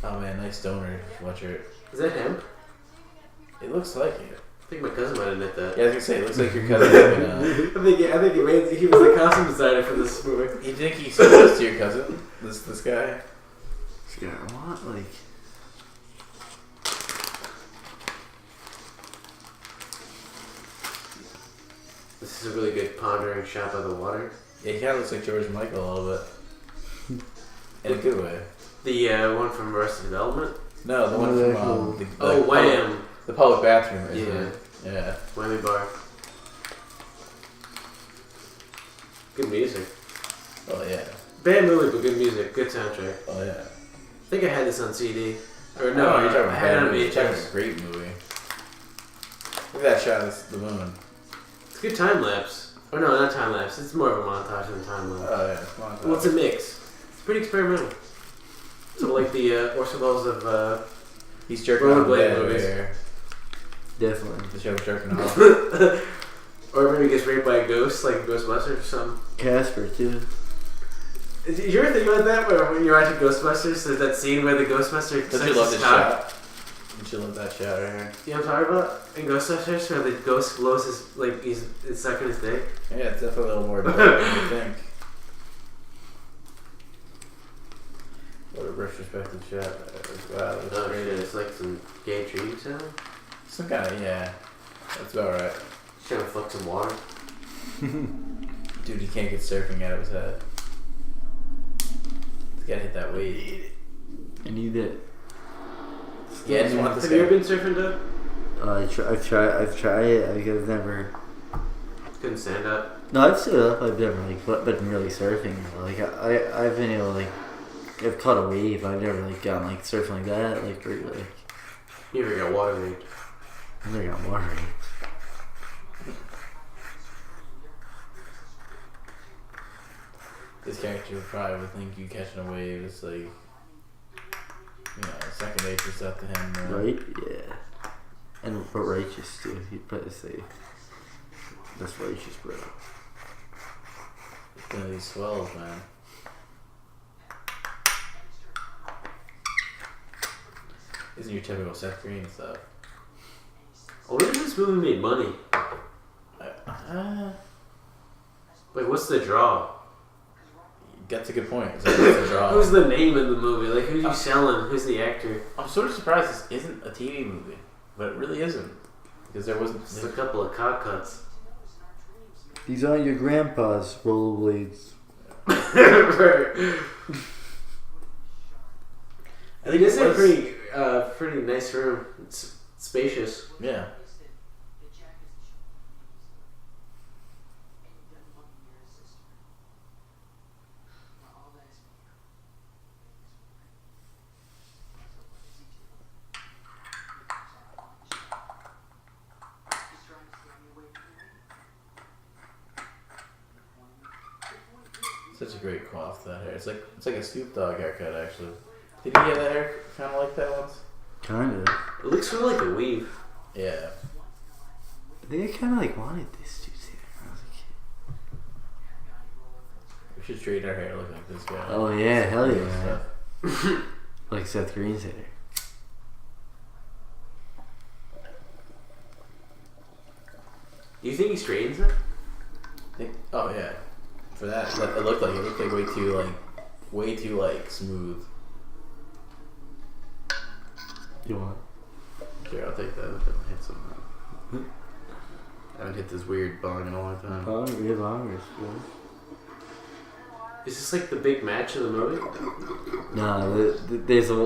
S1: Oh man, nice donor sweatshirt.
S3: Is that him?
S1: It looks like it.
S3: I think my cousin might have knit that.
S1: Yeah, I was gonna say, it looks like your cousin.
S3: I think he was the costume designer for this movie.
S1: You think he's close to your cousin? This guy?
S2: Yeah, what? Like.
S3: This is a really good pondering shot by the water.
S1: Yeah, he kind of looks like George Michael a little bit. In a good way.
S3: The one from Arrested Development?
S1: No, the one from
S3: Wham!
S1: The public bathroom.
S3: Yeah. Whammy bar. Good music.
S1: Oh yeah.
S3: Bad movie, but good music. Good soundtrack.
S1: Oh yeah.
S3: I think I had this on CD. Or
S1: No,
S3: no,
S1: you're talking
S3: I
S1: about
S3: had it on
S1: movie. You're talking about
S3: VHS.
S1: a great movie. Look at that shot of the moon.
S3: It's good time lapse. Or no, not time lapse. It's more of a montage than time lapse.
S1: Oh yeah, come on.
S3: Well, it's a mix. It's pretty experimental. So like the Orson Welles of
S1: He's jerking off
S3: Rollerblade
S1: over
S3: movies.
S1: here.
S2: Definitely.
S1: The show jerking off.
S3: or maybe he gets raped by a ghost, like Ghostbusters or something.
S2: Casper, too.
S3: Did you ever think about that? Where when you're watching Ghostbusters, there's that scene where the Ghostbuster.
S1: Don't you love this shot? Don't you love that shot right here?
S3: You know what I'm talking about? In Ghostbusters, where the ghost blows his he's sucking his dick.
S1: Yeah, it's definitely a little more dark than you think. What a retrospective shot. Wow, that's
S3: Oh
S1: great.
S3: shit! It's like some gay tree sound.
S1: Some kind of, yeah. That's about right.
S3: Trying to fuck some water.
S1: Dude, he can't get surfing out of his head. He's gotta hit that wave.
S2: I need it.
S1: Yeah, I just want this
S3: Have you ever been surfing, Doug?
S2: I've tried it. I've never.
S3: Couldn't stand up.
S2: No, I've stood up. I've never been really surfing. Like I've been able to, like, I've caught a wave. I've never like gotten like surfing like that. Like really, like.
S3: You ever got water raped?
S2: I've never got water raped.
S1: This character probably would think you catching a wave is like, you know, second nature stuff to him.
S2: Right? Yeah. And but righteous too. He'd probably say that's righteous, bro.
S1: It's one of these swells, man. Isn't your typical Seth Green stuff?
S3: I wonder if this movie made money. Like, what's the draw?
S1: That's a good point. It's like, what's the draw?
S3: Who's the name in the movie? Like, who's you selling? Who's the actor?
S1: I'm sort of surprised this isn't a TV movie, but it really isn't, because there wasn't.
S3: Just a couple of cock cuts.
S2: These aren't your grandpa's rollerblades.
S3: Right.
S1: I think
S3: It's
S1: it
S3: a
S1: was
S3: pretty nice room. It's spacious.
S1: Yeah. Such a great coif, that hair. It's like a Snoop Dogg haircut, actually. Did he have that hair kind of like that once?
S2: Kind of.
S3: It looks sort of like a weave.
S1: Yeah.
S2: I think I kind of like wanted this dude's hair when I was a kid.
S1: We should straighten our hair to look like this guy.
S2: Oh yeah, hell
S1: Weird
S2: yeah.
S1: stuff.
S2: Like Seth Green's hair.
S3: Do you think he straightens it?
S1: Oh yeah. For that, it looked like way too smooth.
S2: You want?
S1: Sure, I'll take that. If it hit something. I haven't hit this weird bong in a long time.
S2: We have hungers, bro.
S3: Is this like the big match of the movie?
S2: Nah, there's the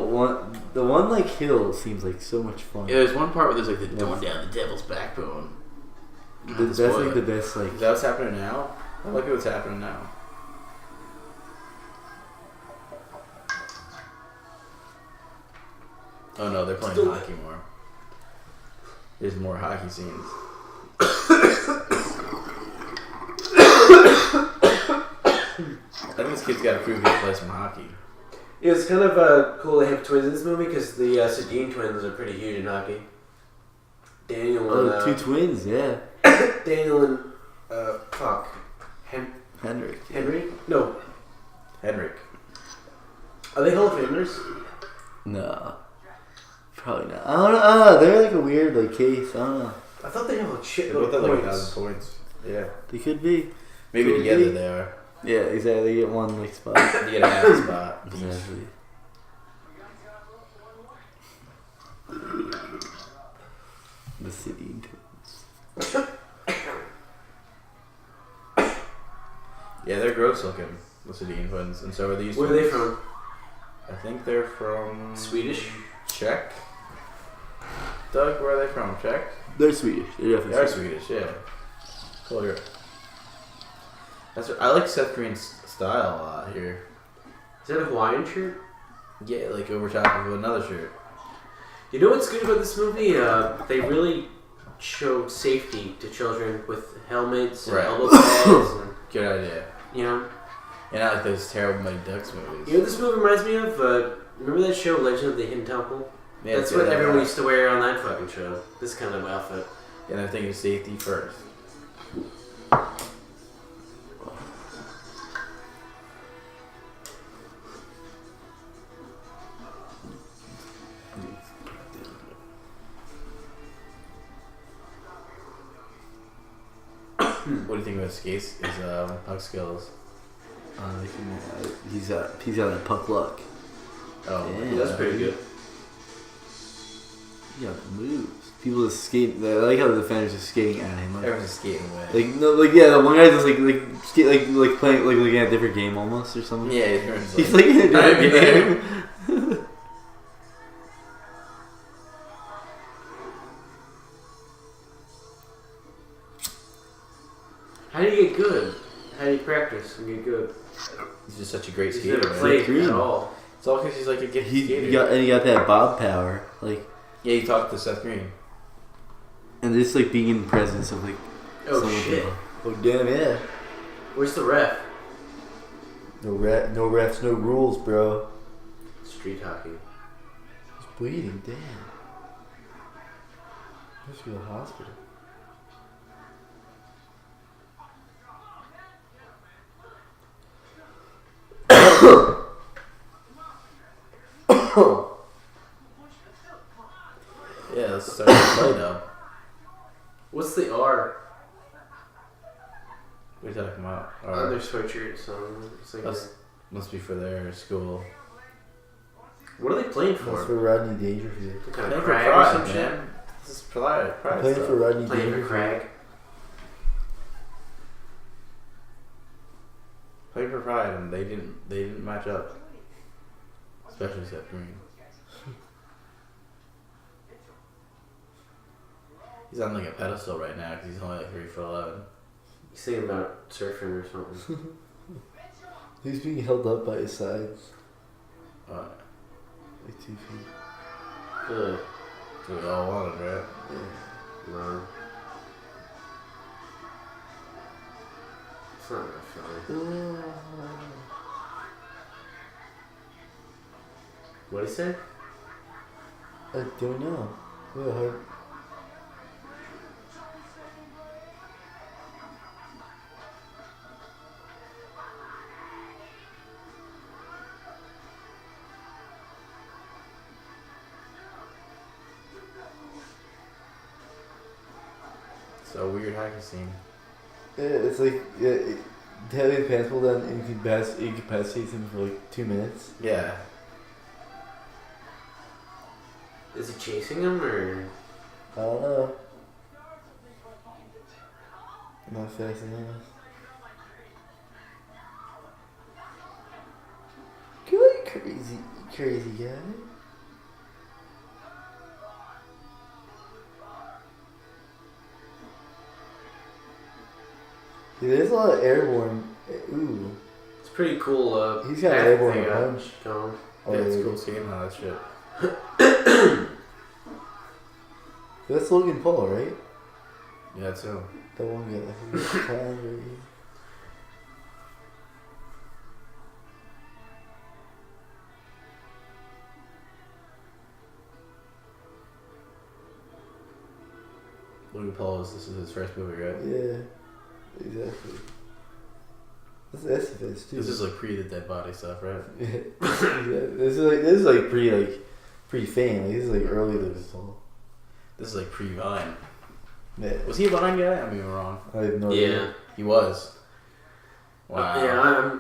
S2: one like hill seems like so much fun.
S1: Yeah, there's one part where there's like the going down the devil's backbone.
S2: That's like the best. Like,
S1: is that what's happening now? I like what's happening now. Oh no, they're playing hockey more. There's more hockey scenes. I think this kid's got to prove he can play some hockey.
S3: Yeah, it's kind of cool they have twins in this movie because the Sedin twins are pretty huge in hockey. Daniel and...
S2: two twins, yeah.
S3: Daniel and...
S2: Henrik.
S3: Henry? No.
S1: Henrik.
S3: Are they Hall of Famers?
S2: No. Probably not. I don't know. They're like a weird like case. I don't know.
S3: I thought they have a shit
S1: They both
S3: of
S1: have like
S3: points.
S1: 1,000 points. Yeah.
S2: They could be.
S1: Maybe
S2: Could
S1: together
S2: be.
S1: they are.
S2: Yeah, exactly. They get one like spot.
S1: You get a half spot.
S2: Exactly. The city twins.
S1: Yeah, they're gross looking, the Sedin twins, and so are these.
S3: Where are they from?
S1: I think they're from
S3: Swedish?
S1: Czech. Doug, where are they from? Czech?
S2: They're Swedish. They're
S1: They
S2: definitely
S1: are Swedish, yeah. Cool. I like Seth Green's style a lot here.
S3: Is that a Hawaiian shirt?
S1: Yeah, like over top of another shirt.
S3: You know what's good about this movie? They really show safety to children with helmets and
S1: Right.
S3: elbow pads and,
S1: Good idea.
S3: you know.
S1: And not like those terrible Mighty Ducks movies.
S3: You know what this movie reminds me of? Remember that show, Legend of the Hidden Temple?
S1: Yeah,
S3: That's
S1: it's
S3: what
S1: good.
S3: everyone used to wear on that fucking show. This kind of outfit.
S1: And they're thinking safety first. What do you think about his puck skills?
S2: he's got that puck luck.
S1: Oh,
S2: Yeah.
S3: That's pretty good.
S2: He got the moves. people just skate. I like how the defenders are skating at him.
S1: Everyone's just skating away.
S2: Like no, like yeah, the one guy's just like skate like playing like looking at a different game almost or something.
S1: Yeah,
S2: he's like in a different game.
S3: How do you get good? How do you practice and get good?
S1: He's just such a great
S3: He's
S1: skater.
S3: never
S1: Man.
S3: played at all.
S1: It's all because he's like a gifted skater.
S2: He got that bob power, like.
S1: Yeah, he talked to Seth Green.
S2: And just like being in the presence of like.
S3: Oh
S2: some
S3: shit!
S2: people. Oh damn yeah.
S3: Where's the ref?
S2: No refs, no rules, bro.
S3: Street hockey.
S2: He's bleeding, damn. Let's go to the hospital.
S1: Yeah, let's start the play now.
S3: What's the R?
S1: What are you talking about?
S3: On their sweatshirt, so it's like.
S1: Must be for their school.
S3: What are they playing
S2: That's
S3: for?
S2: for Rodney Dangerfield.
S3: Some kind
S1: Playing
S3: of
S1: for
S3: crag or
S1: pride,
S3: some shit?
S1: man. This is pride
S2: Playing
S1: stuff.
S2: for Rodney
S3: Playing for
S2: Dangerfield.
S3: crag.
S1: Playing for pride, and they didn't match up. Especially Seth Green. He's on like a pedestal right now because he's only like 3'11".
S3: He's thinking about surfing or something.
S2: He's being held up by his sides. Like 2 feet.
S3: Ugh.
S1: So we all wanted, right?
S2: Yeah.
S3: No. It's not that funny. What'd he say?
S2: I don't know. Yeah, hard.
S1: So weird hockey scene.
S2: Yeah, it's like having pants pulled down incapacitates him for like 2 minutes.
S1: Yeah.
S3: Is he chasing him or?
S2: I don't know. Not fast enough. Good crazy guy. Yeah, there's a lot of airborne. Ooh.
S3: It's pretty cool.
S2: He's got
S3: path
S2: airborne
S3: they got
S2: punch.
S3: going.
S1: Yeah, it's cool seeing all that shit.
S2: That's Logan Paul, right?
S1: Yeah, too.
S2: The one guy who's right?
S1: Logan Paul this is his first movie, right?
S2: Yeah, exactly. That's his too.
S1: This is like pre the dead body stuff, right?
S2: Yeah. This is like pre fame. Like, this is like early Logan Paul.
S1: This is like pre Vine.
S2: Yeah.
S1: Was he a Vine guy? I mean, we're wrong.
S2: I have no idea.
S3: Yeah.
S1: He was. Wow.
S3: Yeah,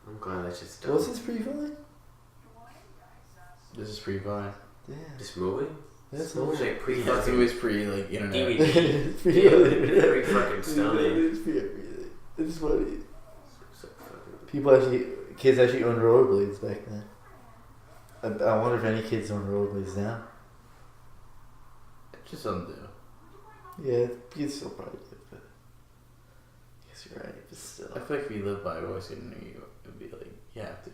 S3: I'm glad that shit's done.
S2: What's his pre-Vine?
S1: This is pre Vine.
S2: Yeah.
S3: This movie?
S2: That's
S3: This movie's like pre
S1: Yeah, this
S3: fucking
S1: movie's pre like internet.
S3: DVD.
S2: It's
S3: Pre fucking Stone Age.
S2: It's pre-everything. It's funny.
S3: So fucking-
S2: Kids actually owned rollerblades back then. I wonder if any kids own rollerblades now.
S1: Just some do.
S2: Yeah, kids still probably do, but I guess you're right, but still.
S1: I feel like if you live by Voice in New York, it'd be like, you have to.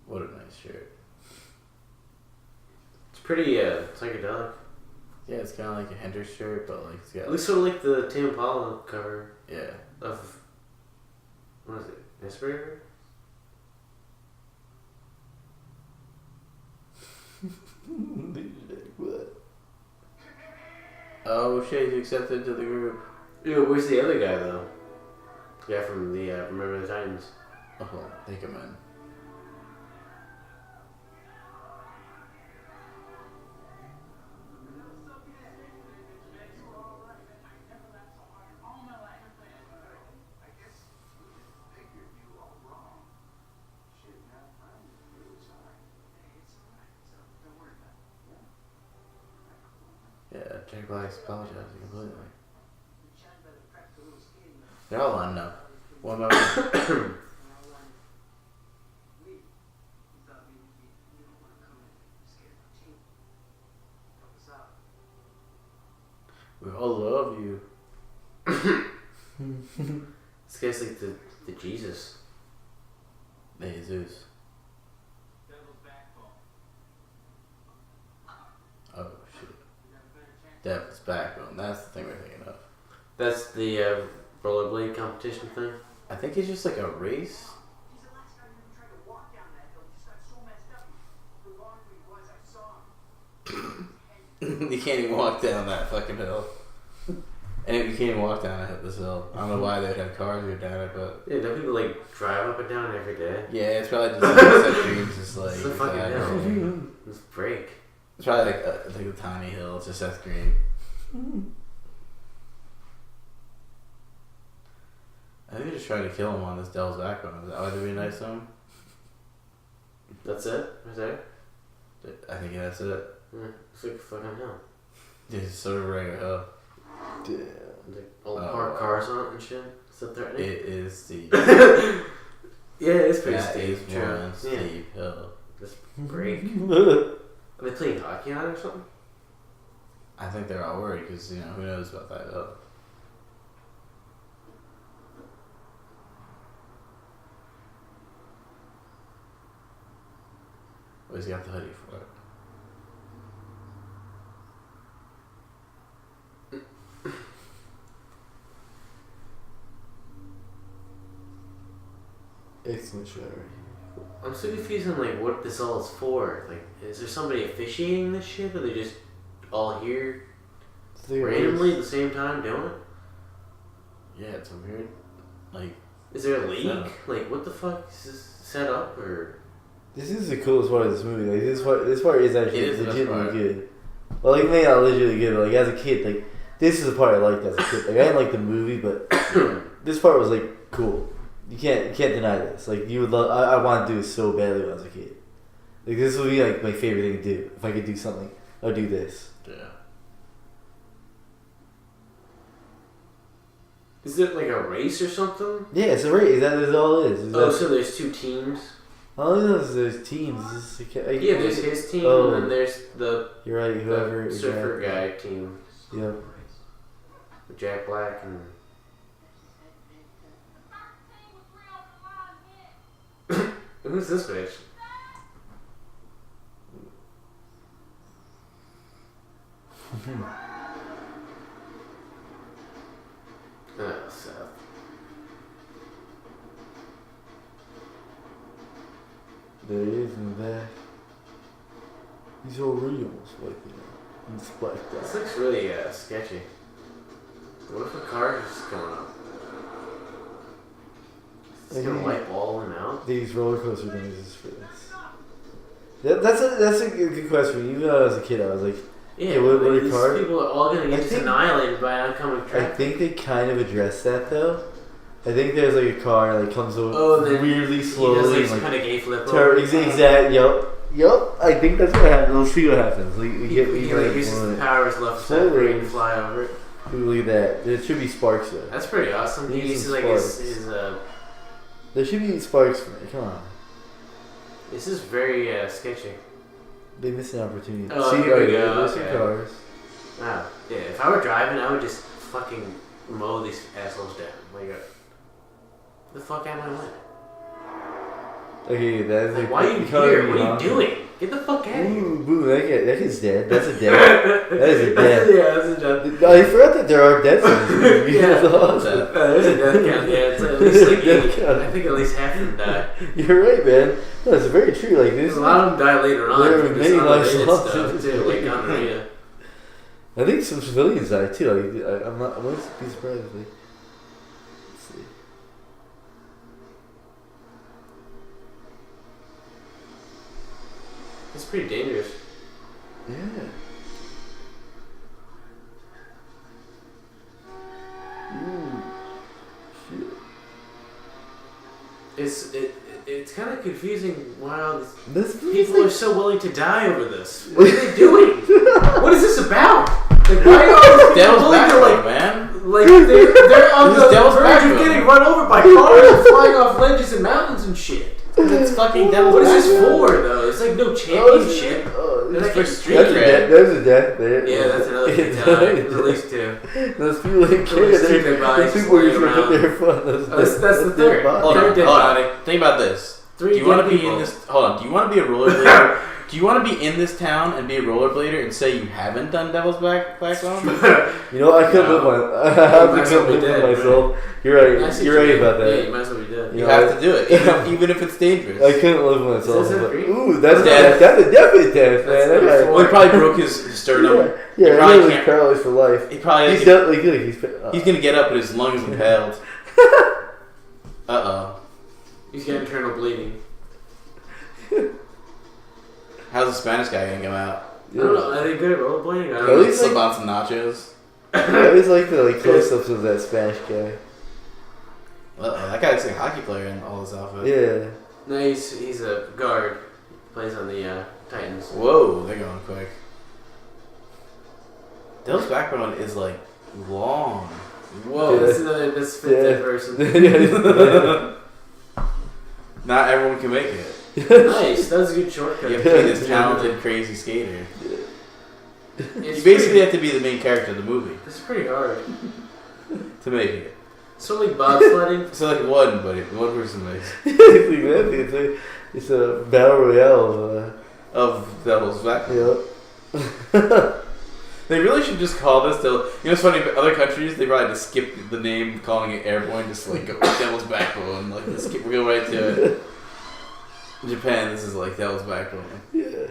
S1: What a nice shirt.
S3: It's pretty psychedelic.
S1: Yeah, it's kind of like a Hendrix shirt, but like it's got.
S3: It looks sort of like the Tame Impala cover
S1: Yeah.
S3: of what is it? Inspirator?
S2: What?
S1: Oh shit, he's accepted to the group.
S3: Yeah, where's the other guy though? The guy from the Remember the Titans.
S1: Oh, take him in. Black's apologizing completely. They're all lining up. One by one. We all love you.
S3: This guy's like the Jesus.
S1: The Jesus. Oh shit. Devil's Backbone. That's the thing we're thinking of.
S3: That's the rollerblade competition thing.
S1: I think it's just like a race. You can't even walk down that fucking hill. And you can't even walk down this hill. I don't know why they'd have cars go down it, but
S3: Yeah, don't people like drive up and down every day?
S1: yeah, it's probably just like set dreams, just like
S3: It's a fucking hill. Let's break.
S1: It's probably like a tiny hill. It's just Seth Green. I think they're just trying to kill him on this Devil's Backbone. Is that why they're being nice to him?
S3: That's it? Right there?
S1: I think that's it.
S3: Yeah, it's like a fucking hill.
S1: It's sort of a regular hill.
S2: Damn.
S3: Like old parked cars on it and shit. Is that threatening?
S1: It is steep.
S3: Yeah, it is pretty
S1: That
S3: steep.
S1: is one steep hill.
S3: Just break. Are they playing hockey on it or something?
S1: I think they're all worried because, you know, who knows about that hill. Well, he's got the hoodie for it.
S2: Excellent shot right here.
S3: I'm so confused on like what this all is for. Like, is there somebody officiating this shit, or are they just all here randomly at the same time doing it?
S1: Yeah, it's a weird, like...
S3: Is there a league?
S1: Setup.
S3: Like, what the fuck is this set up, or...
S2: This is the coolest part of this movie. Like this part is actually
S1: It is the best
S2: legitimately
S1: part.
S2: good. Well, like maybe not legitimately good, but like as a kid, like this is the part I liked as a kid. Like I didn't like the movie, but this part was like cool. You can't deny this. Like you would love. I wanted to do this so badly when I was a kid. Like this would be like my favorite thing to do. If I could do something, I'd do this.
S1: Yeah.
S3: Is it like a race or something?
S2: Yeah, it's a race. That is all it is.
S3: Oh, so there's two teams?
S2: All I know is there's teams. It's just, like,
S3: Yeah, there's his team,
S2: Oh.
S3: and then there's the
S2: You're right. Whoever.
S3: surfer guy team.
S2: Yeah.
S3: With Jack Black and... Who's this bitch? Oh, Seth.
S2: There he is in the back. He's already almost wiped it out. He's blacked
S3: This
S2: out.
S3: looks really sketchy. What if a car is just going up? It's gonna wipe all of them out?
S2: These roller coaster noises for this. That's a good question. Even though I was a kid, I was like,
S3: Yeah,
S2: what are
S3: these
S2: cars?
S3: people are all gonna get
S2: I
S3: just
S2: think-
S3: annihilated by oncoming
S2: I
S3: traffic.
S2: think they kind of addressed that though. I think there's like a car like comes over
S3: Oh, then
S2: weirdly
S3: he
S2: slowly.
S3: does
S2: and,
S3: like,
S2: like,
S3: kind of gay flip
S2: exact. Yup. I think that's what happens. We'll see what happens. We get
S3: He like uses the powers left
S2: Slowly.
S3: side brain to fly over it.
S2: Look at that. There should be sparks though.
S3: That's pretty awesome. He
S2: Use
S3: uses
S2: some
S3: like
S2: sparks.
S3: his
S2: There should be sparks for me. Come on.
S3: this is very sketchy.
S2: They missed an opportunity.
S3: Oh,
S2: See,
S3: here we
S2: right,
S3: go,
S2: there's some
S3: okay.
S2: cars.
S3: Wow. Yeah, if I were driving, I would just fucking mow these assholes down. Like, the fuck out of my way.
S2: Okay, that's
S3: Like,
S2: like,
S3: why are you here? What are you doing? Get the fuck out of here.
S2: Ooh, boo, that kid's dead. That's a dead. That is a dead.
S3: Yeah, that's a death.
S2: I forgot that there are deaths in this movie.
S3: Yeah.
S2: That's awesome.
S3: There's a death count. Yeah, it's at least like
S2: Death
S3: 8.
S2: count.
S3: I think at least half of them die.
S2: You're right, man. No, it's very true. Like this.
S3: A lot of them die later on.
S2: There are
S3: from
S2: many
S3: this
S2: lives
S3: unrelated
S2: lost.
S3: stuff too, like gonorrhea.
S2: I think some civilians died too. Like I wouldn't be surprised if they. Let's see.
S3: It's pretty dangerous.
S2: Yeah. Ooh. Shit.
S3: It's kind of confusing why all these
S2: This
S3: people are so willing to die over this. What are they doing? What is this about? Like, why are all these
S1: Devil's
S3: people
S1: backbone, man.
S3: like they're on
S1: This is
S3: the
S1: Devil's
S3: verge
S1: backbone.
S3: of getting run over by cars and flying off ledges and mountains and shit.
S1: It's fucking Devil's
S3: What is this
S1: backbone.
S3: for, though? It's like no championship. They're like
S1: for
S3: extreme.
S1: street cred.
S2: There's a death there.
S3: Yeah, that's another fatality. There's at least two.
S2: Those people that
S3: Those two
S2: care.
S3: dead bodies
S2: Those people
S3: laying
S2: usually put
S3: around.
S2: their fun.
S3: That's the third.
S1: Hold
S3: Third
S1: on,
S3: dead
S1: hold
S3: body.
S1: on. Think about this.
S3: Three
S1: Do you want
S3: dead
S1: to be
S3: people.
S1: in this? Hold on. Do you want to be a rollerblader? Do you want to be in this town and be a rollerblader and say you haven't done Devil's Backbone?
S2: You know, I couldn't
S1: No.
S2: live my. I have
S3: might
S2: to
S3: as well
S2: come
S3: be
S2: live
S3: dead,
S2: with myself. You're right. You're right about
S3: Yeah,
S2: that.
S3: you might as well be dead.
S1: You have to do it, even if it's dangerous.
S2: I couldn't live with myself.
S3: Is that
S2: But,
S3: green?
S2: ooh, that's
S1: Death.
S2: that's a definite death, man.
S3: That's
S2: That
S3: number
S2: guy-
S3: four.
S1: Well, he probably broke his sternum.
S2: Yeah,
S1: He
S2: yeah,
S1: probably
S2: really
S1: can't-
S2: paralyzed for life.
S1: He probably
S2: He's definitely
S1: he's gonna get up, but his lungs impaled.
S3: He's got internal bleeding.
S1: How's the Spanish guy gonna come out?
S3: I don't know. Are they good at rollerblading? I
S2: At
S3: don't know.
S2: least,
S1: Slip
S2: like-
S1: on some nachos.
S2: I always like the close-ups of that Spanish guy.
S1: That guy looks like a hockey player in all his outfit.
S2: Yeah.
S3: No, he's a guard. Plays on the Titans.
S1: Whoa, they're going quick. Devil's Backbone is like long. Whoa.
S2: Yeah.
S3: That's another fifth dead person.
S1: Not everyone can make it.
S3: Nice. That was a good shortcut.
S1: You have to be this talented, crazy skater.
S3: It's
S1: You basically have to be the main character of the movie
S3: It's pretty hard.
S1: to make it.
S3: So like bobsledding.
S1: So like one person makes
S2: Exactly. It's a battle royale.
S1: of Devil's Backbone.
S2: Yep.
S1: They really should just call this. You know, it's funny. But other countries, they probably just skip the name, calling it Airborne, just like go Devil's Backbone. Like we go right to it. In Japan, this is like Devil's Backbone.
S2: Yeah.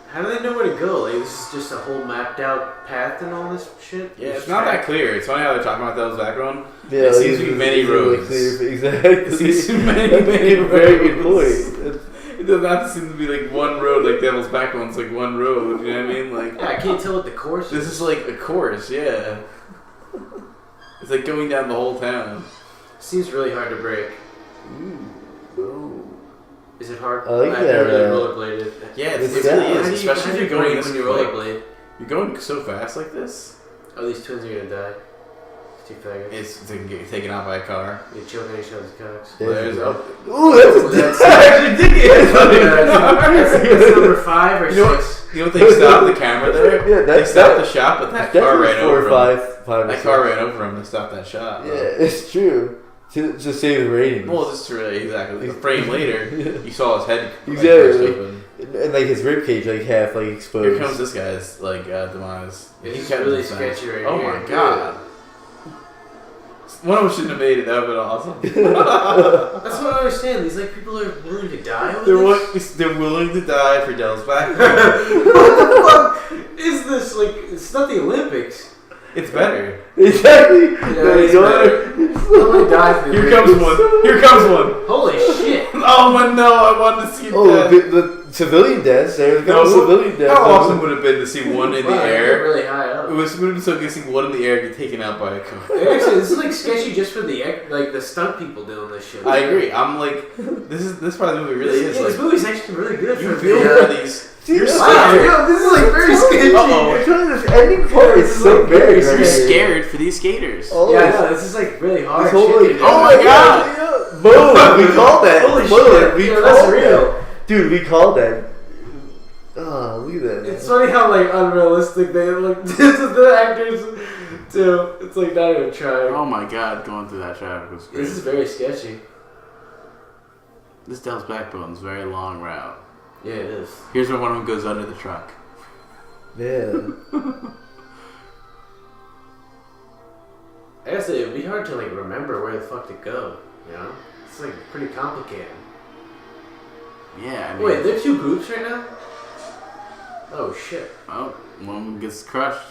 S3: How do they know where to go? Like this is just a whole mapped out path and all this shit.
S1: Yeah, it's not that clear. It's funny how they're talking about Devil's Backbone.
S2: Yeah,
S1: It seems to be many roads.
S2: Exactly.
S1: It seems to be many
S2: Very good
S1: roads.
S2: point.
S1: It does not seem to be like one road like Devil's Backbone's like one road. You know what I mean? Like
S3: Yeah, I can't tell what the course
S1: this is like a course. Yeah, it's like going down the whole town.
S3: Seems really hard to break.
S2: Ooh.
S3: Is it hard?
S2: I like
S3: I've never
S2: that,
S3: really rollerbladed.
S1: Yeah,
S2: It's
S1: it
S2: sad.
S1: really
S3: How
S1: is.
S3: do you-
S1: Especially
S3: how
S1: if
S3: do
S1: you're
S3: you
S1: going
S3: break
S1: this
S3: when you
S1: quick.
S3: rollerblade.
S1: You're going so fast like this.
S3: Oh, these twins are gonna die. Two faggots.
S1: It's to get taken out by a car.
S3: They choke on each other's cocks.
S1: There's
S2: Ooh, that's
S1: actually ridiculous.
S3: That's number 5 or
S1: You know
S3: 6.
S1: You know what they stopped the camera there?
S2: Yeah,
S1: They stopped the shot, but that car ran
S2: four
S1: over
S2: or
S1: him.
S2: five.
S1: That car ran over him to stop that shot.
S2: Yeah, it's true. To save the ratings.
S1: Well, just really exactly. A frame later, you saw his head like,
S2: Exactly.
S1: burst open.
S2: And like his ribcage like half like exposed.
S1: Here comes this guy's like demise.
S3: It's
S1: He kept
S3: really
S1: his defense.
S3: sketchy right
S1: Oh
S3: here.
S1: my god. One of them shouldn't have made it. That would have been awesome.
S3: That's what I understand. These like people are willing to die over this.
S1: They're willing to die for Dell's back.
S3: What the fuck is this? Like, it's not the Olympics.
S1: It's better.
S2: Exactly.
S3: Yeah, it's better. Nobody dies for
S1: Here
S3: this.
S1: comes one. Here comes one.
S3: Holy shit!
S1: Oh my no! I wanted to see
S2: Oh,
S1: that.
S2: the civilian deaths. There's
S1: No,
S2: civilian deaths.
S1: How awesome would it have been to see one in the
S3: Wow, they're
S1: air?
S3: really high
S1: It
S3: up.
S1: would have been so good to see one in the air get taken out by a car.
S3: Actually, this is like sketchy just for the stunt people doing this shit.
S1: I agree. I'm like, this part of the movie really is
S3: This
S1: like
S3: movie's actually really good
S1: you
S3: for
S1: feel
S3: the.
S1: for these.
S2: Dude,
S1: You're
S3: Wow,
S1: scared.
S3: yo, this is like very sketchy.
S1: Uh-oh.
S2: I'm telling you, this ending part is so big.
S3: very
S2: right
S1: You're
S2: here.
S1: scared for these skaters.
S2: Oh,
S3: Yeah, I know. This is like really hard.
S2: This whole,
S3: shit
S2: like,
S3: to do.
S1: Oh my god!
S2: Boom! We called that.
S3: Holy
S2: Boom,
S3: shit!
S2: We
S3: Yeah,
S2: called
S3: that's
S2: that.
S3: real.
S2: Dude, we called that. Oh, look at that.
S3: It's funny how like unrealistic they look to the actors too. It's like not even trying.
S1: Oh my god! Going through that traffic was
S3: This is
S1: great.
S3: very sketchy.
S1: This Dell's Backbone's very long route.
S3: Yeah, it is.
S1: Here's where one of them goes under the truck.
S2: Yeah.
S3: I guess it'd be hard to like remember where the fuck to go. You know, it's like pretty complicated.
S1: Yeah. I mean,
S3: Wait, there are 2 groups right now. Oh shit!
S1: oh, one gets crushed.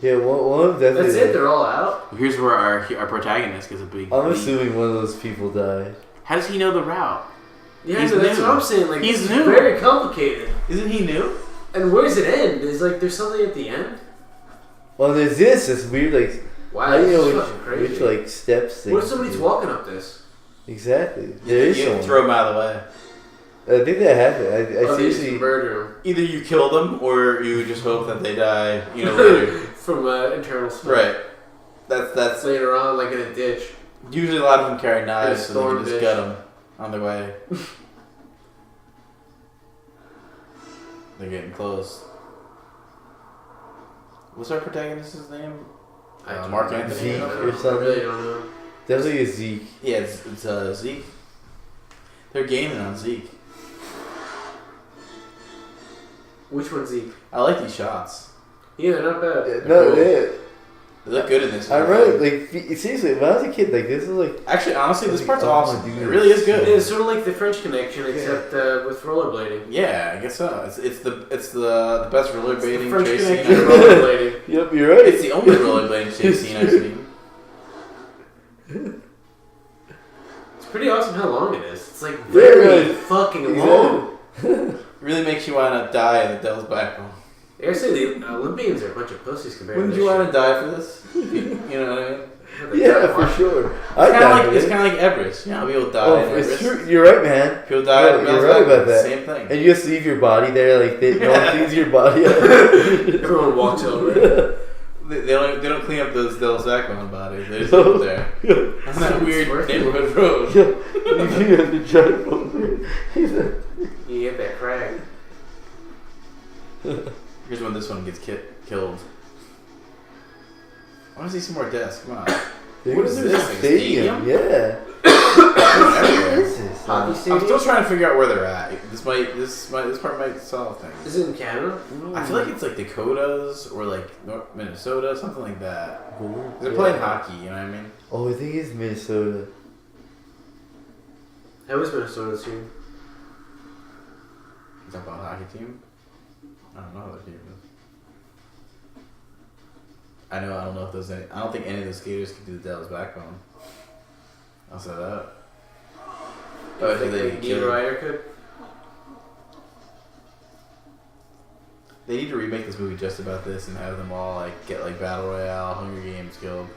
S2: Yeah, one of them definitely.
S3: That's it. They're all out.
S1: Here's where our protagonist gets a big.
S2: I'm
S1: lead.
S2: assuming one of those people died.
S1: How does he know the route?
S3: Yeah,
S1: He's
S3: no, that's
S1: new.
S3: what I'm saying. Like,
S1: He's
S3: this
S1: new.
S3: is very complicated.
S1: Isn't he new?
S3: And where does it end? Is like there's something at the end.
S2: Well, there's this weird like.
S3: Wow,
S2: I don't
S3: this
S2: know
S3: is
S2: which,
S3: fucking crazy.
S2: which like steps.
S3: What if
S2: they
S3: somebody's
S2: do.
S3: walking up this?
S2: Exactly. There is
S1: You
S2: someone.
S1: throw him out of the way.
S2: I think that happened. I
S3: They just
S2: seriously.
S3: murder
S4: Either you kill them or you just hope that they die, later.
S3: him from internal smoke.
S4: Right. That's
S3: Later on, like in a ditch.
S4: usually a lot of them carry knives, so they
S3: storm
S4: can just
S3: dish.
S4: gut them on the way. They're getting close. What's our protagonist's name? Mark Anthony.
S2: Zeke
S3: I
S2: or something.
S3: really don't know.
S2: Definitely a Zeke.
S4: Yeah, it's Zeke. They're gaining on Zeke.
S3: Which one's Zeke?
S4: I like these shots.
S3: Yeah, they're not bad.
S2: No,
S4: cool.
S2: they.
S4: They look good in this.
S2: I remember, like, seriously, when I was a kid, like, this was like.
S4: Actually, honestly, this part's
S2: Oh my
S4: awesome.
S2: dude.
S4: It really is good.
S3: It's sort of like the French Connection, except with rollerblading.
S4: Yeah, I guess so. It's the best rollerblading
S3: French
S4: chase scene
S3: Connection
S4: I've
S3: rollerblading.
S2: Yep, you're right.
S4: It's the only rollerblading chase scene I've seen.
S3: It's pretty awesome how long it is. It's like very fucking long.
S4: It really makes you want to die in the Devil's Backbone.
S3: I gotta say, the Olympians are a bunch of pussies compared
S4: Wouldn't
S3: to
S4: you
S3: this
S4: want to die for this? You know what I mean?
S3: shit.
S2: Yeah, for sure.
S4: It's kind of like Everest. People die in
S2: it's
S4: Everest.
S2: true. You're right, man.
S4: People die in the
S2: You're
S4: Devil's
S2: right
S4: Backbone.
S2: about that.
S4: Same thing.
S2: And you just leave your body there, like, no one cleans your body up.
S3: Everyone walks over.
S4: They don't clean up those Devil's Backbone bodies. They just leave them there. On that weird
S3: worth it.
S4: neighborhood road.
S2: You have to drive over.
S3: You get that crag.
S4: Here's when this one gets killed. I want to see some more deaths. Come on. What is this thing?
S2: Stadium? Yeah.
S4: Everywhere.
S2: This is
S3: Hockey
S4: I'm
S3: stadium?
S4: still trying to figure out where they're at. This part might solve things.
S3: Is it in Canada?
S4: I feel like it's like Dakotas or like Minnesota, something like that. They're
S2: Yeah.
S4: playing hockey, you know what I mean?
S2: Oh, I think it's Minnesota.
S3: How is Minnesota team?
S4: You talking about a hockey team? I don't know how their team is. I don't know if there's any. I don't think any of the skaters can do the Devil's Backbone. I'll say that. Oh, I think they
S3: Dean
S4: kill.
S3: Ryder could?
S4: They need to remake this movie just about this and have them all like get like Battle Royale, Hunger Games killed.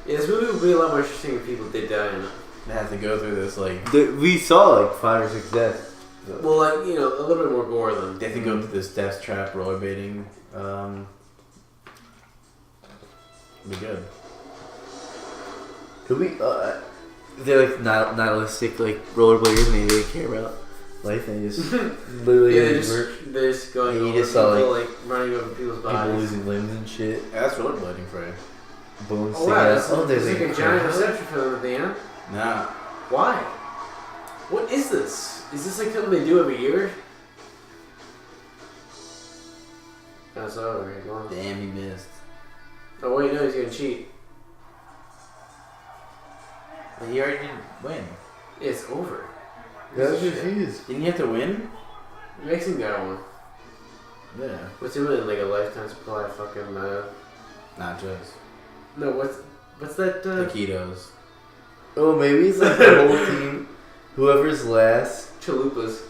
S3: Yeah, this movie would be a lot more interesting if people did die in it.
S4: They have to go through this like.
S2: We saw like 5 or 6 deaths. So.
S3: Well, like, a little bit more gore than.
S4: They have to go through this death trap rollerblading. Be good.
S2: Could we? They're like nihilistic, like rollerbladers, and they didn't care about life, and they just literally
S3: Yeah,
S2: like,
S3: they're just going
S2: Yeah, you
S3: over
S2: just saw,
S3: people, like running over people's
S2: people
S3: bodies.
S2: losing limbs and shit.
S4: Yeah, that's rollerblading for you.
S2: Bones
S3: Oh
S2: sticking
S3: wow,
S2: out.
S3: that's,
S2: There's
S3: like a giant
S2: crowd.
S3: reception for them at the end.
S4: Nah.
S3: Why? What is this? Is this like something they do every year? That's over. Right, go on.
S4: Damn, he missed.
S3: Oh wait, no, he's gonna cheat.
S4: But he already didn't win.
S3: It's over.
S2: Yeah, I was
S3: Shit.
S2: confused.
S4: Didn't he have to win?
S3: Mason got one.
S4: Yeah.
S3: What's he win? Like a lifetime supply of fucking
S4: Nachos.
S3: No, what's that?
S4: Taquitos.
S2: Oh, maybe it's like the whole team. Whoever's last
S3: Chalupas.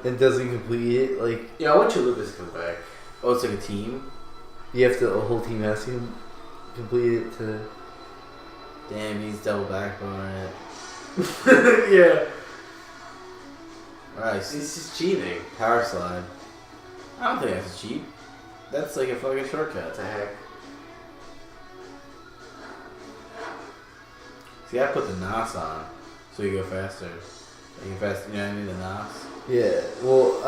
S2: and doesn't complete it, like
S3: Yeah, I want chalupas to come back.
S4: Oh, it's like a team?
S2: you have to. The whole team has to complete it to.
S4: Damn, he's double backbone on it.
S3: Yeah.
S4: Alright,
S3: He's just cheating.
S4: power slide. I don't think that's a cheat. That's like a fucking shortcut.
S3: What the heck?
S4: See, I put the NOS on so you go faster. Like, you know what I mean? The NOS.
S2: Yeah. Well,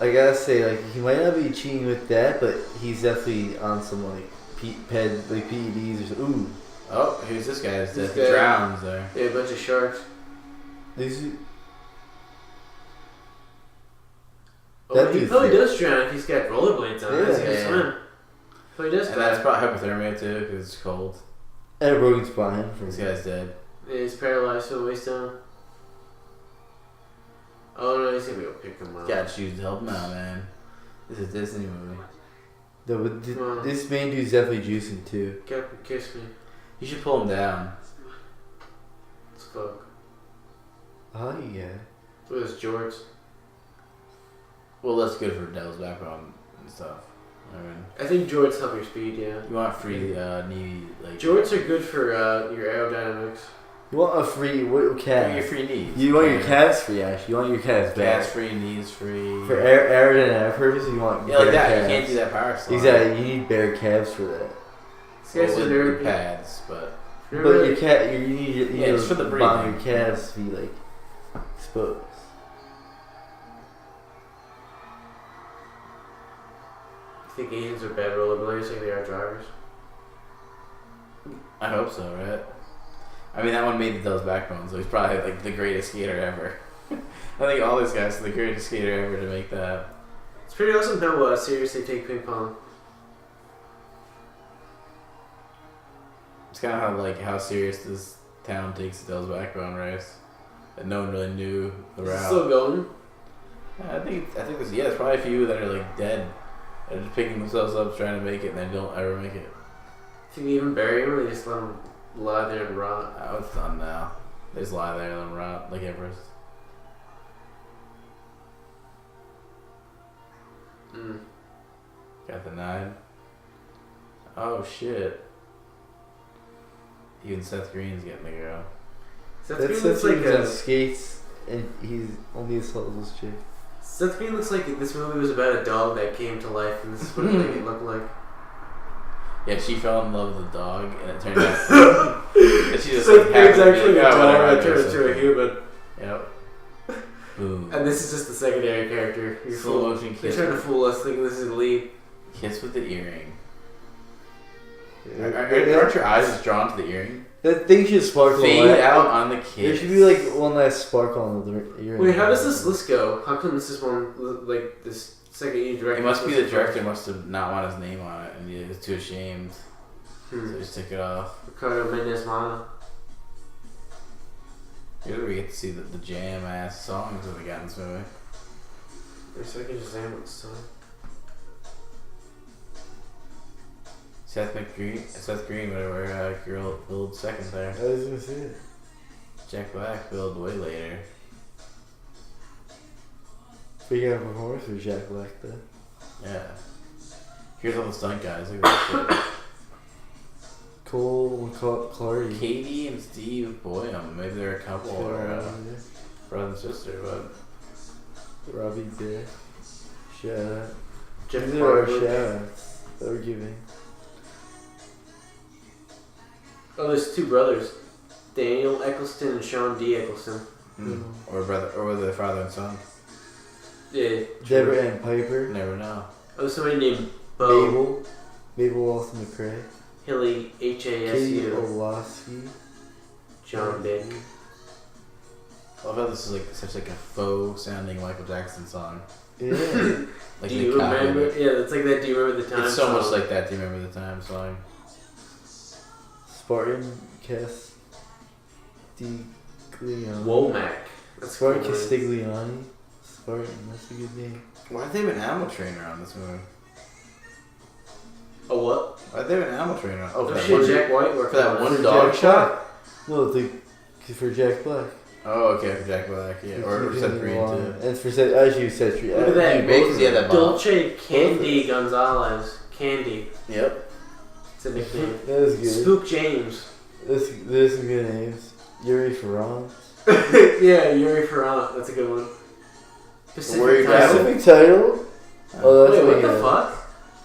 S2: I gotta say, like, he might not be cheating with that, but he's definitely on some like PEDs or something. Ooh.
S4: Oh, here's this guy. He
S3: This guy.
S4: drowns there.
S3: Yeah, a bunch of sharks.
S2: These.
S3: Oh,
S2: That
S3: he
S2: dude's
S3: probably
S2: dead.
S3: does drown if he's got rollerblades on.
S2: Yeah.
S3: He can
S4: Yeah.
S3: swim. Probably does
S4: And
S3: die.
S4: that's probably hypothermia too, because it's cold.
S2: And a broken spine from.
S4: This guy's dead.
S3: Yeah, he's paralyzed from the waist down. Oh no, he's gonna be able to pick him up.
S4: Gotta choose to help him out, man. This is a Disney movie.
S2: No, but this main dude's definitely juicing too.
S3: Captain, kiss me.
S4: You should pull him down.
S3: It's fuck.
S2: Oh yeah.
S3: Look at his jorts.
S4: Well, that's good for Devil's Backbone and stuff. I mean,
S3: I think jorts help your speed, yeah.
S4: you want free knee, like...
S3: Jorts are good for your aerodynamics.
S2: You want a free calf?
S1: Your free knees.
S2: You want your calves free, Ash. You want your calves back.
S1: Calves free, knees free.
S2: For aerodynamic purposes, you want
S1: Yeah, like
S2: bare
S1: that.
S2: calves.
S1: You can't do that power slide.
S2: Exactly. You need bare calves for that.
S3: Guys
S1: Well,
S3: are
S1: with
S3: nerdy.
S1: pads, but
S2: But your cat, you need
S1: Yeah, it's for the
S2: bottom of
S1: breathing.
S2: your calves to be like exposed.
S3: You think Asians are bad rollerblades like they are drivers?
S1: I hope so, right? I mean, that one made those backbones, so he's probably like the greatest skater ever. I think all these guys are the greatest skater ever to make that.
S3: It's pretty awesome how serious they take ping pong.
S1: It's kind of how serious this town takes Adele's backbone race, and no one really knew the
S3: Is it
S1: route.
S3: still going?
S1: I think there's probably a few that are like dead. They're just picking themselves up, trying to make it, and they don't ever make it.
S3: Think they even bury him or they just let him lie there and rot?
S1: Oh, it's done now. They just lie there and let them rot like Everest.
S3: Mm.
S1: Got the 9. Oh shit. Even Seth Green's getting the go.
S3: Seth
S2: That's
S3: Green looks
S2: such
S3: like
S2: on skates, and he's only as tall as this chick.
S3: Seth Green looks like this movie was about a dog that came to life, and this is what it looked like.
S1: Yeah, she fell in love with the dog, and it turned out that she just
S3: Seth
S1: like,
S3: Green's
S1: happened to be
S3: actually
S1: like,
S3: a
S1: "Oh,
S3: dog
S1: whatever,
S3: that
S1: I'll
S3: turned
S1: do
S3: into a
S1: something."
S3: human.
S1: Yep. Boom.
S3: And this is just the secondary character. You're
S1: Slow
S3: fool-
S1: motion
S3: They're
S1: kiss.
S3: trying to fool us thinking this is Lee.
S1: Kiss with the earring. Aren't your eyes just drawn to the earring?
S2: That thing should sparkle.
S1: Fade
S2: light.
S1: out on the
S2: There
S1: kiss.
S2: should be like one last sparkle on the earring.
S3: Wait, how does this list go? How come this is one, like, this second year director?
S1: It must be the director must have not want his name on it, and he was too ashamed, so he just took it off.
S3: Ricardo Mendes Mana.
S1: Here we get to see the jam ass songs that we got in this movie.
S3: There's second Shazam with the song.
S1: Seth Green, whatever, girl billed second there.
S2: I was gonna say it.
S1: Jack Black billed way later.
S2: Speaking of performance for Jack Black, though.
S1: Yeah. Here's all the stunt guys. Look at that
S2: Cole Clardy.
S1: shit. Katie and Steve Boyum. Maybe they're a couple or brother and sister, but
S2: Robbie's there. Shout out.
S3: Jeff
S2: These are our
S3: Barber.
S2: shout outs that we're giving.
S3: Oh, there's two brothers. Daniel Eccleston and Sean D. Eccleston.
S1: or the father and son.
S3: Yeah.
S2: Deborah Ann Piper.
S1: Never know.
S3: Oh, somebody named Bo.
S2: Mabel Walton McCrae.
S3: Hilly
S2: Katie
S3: HASU.
S2: Olaski.
S3: John Benton.
S1: I love how this is like such like a faux sounding Michael Jackson song.
S2: Yeah.
S1: Like
S3: Do
S1: they
S3: you
S1: copied
S3: remember?
S1: it.
S3: Yeah, it's like that. Do you remember the time?
S1: It's so
S3: song?
S1: much like that. Do you remember the time song?
S2: Spartan Castiglione.
S3: Womack. That's
S2: Spartan
S3: cool.
S2: Castiglione. Spartan, that's a good name.
S1: Why'd they have an animal trainer on this movie?
S3: A what?
S1: Why'd they have an animal trainer on? Oh, for
S3: Oh
S1: that
S3: shit,
S1: one,
S3: Jack White worked
S1: for that
S3: on
S1: one
S3: it.
S1: dog
S2: Jack
S1: shot?
S2: No, for Jack Black.
S1: Oh, okay, for Jack Black, yeah. Or Seth Green, too.
S2: And for Seth, as you said,
S3: Look at that.
S1: Dude, Bacon's, yeah, that bomb.
S3: Dolce Candy Gonzalez. Candy.
S1: Yep.
S3: It's a nickname.
S2: That was good.
S3: Spook James.
S2: There's some good names. Yuri Ferran.
S3: Yeah, Yuri Ferrant. That's a good one.
S1: Where you
S3: Pacific
S1: got
S3: Title.
S2: Pacific title. Oh, that's
S3: Wait, what
S2: like
S3: the
S2: a-
S3: fuck?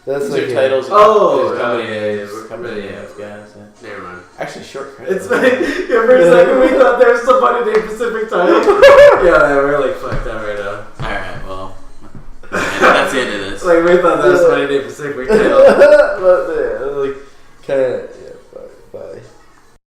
S2: That's
S1: These
S2: like
S1: are
S2: a-
S1: titles.
S3: Oh,
S1: There's company
S3: yeah,
S1: names.
S3: yeah,
S1: Company
S3: yeah.
S1: names, guys. Yeah.
S3: Never mind.
S1: Actually, short credit.
S3: It's funny. Yeah, for a second we thought there was somebody named Pacific Title. Yeah, we're like fucked up right now.
S4: Alright, well. That's the end of this.
S3: Like we thought there was somebody named Pacific Title.
S2: but yeah, like kind of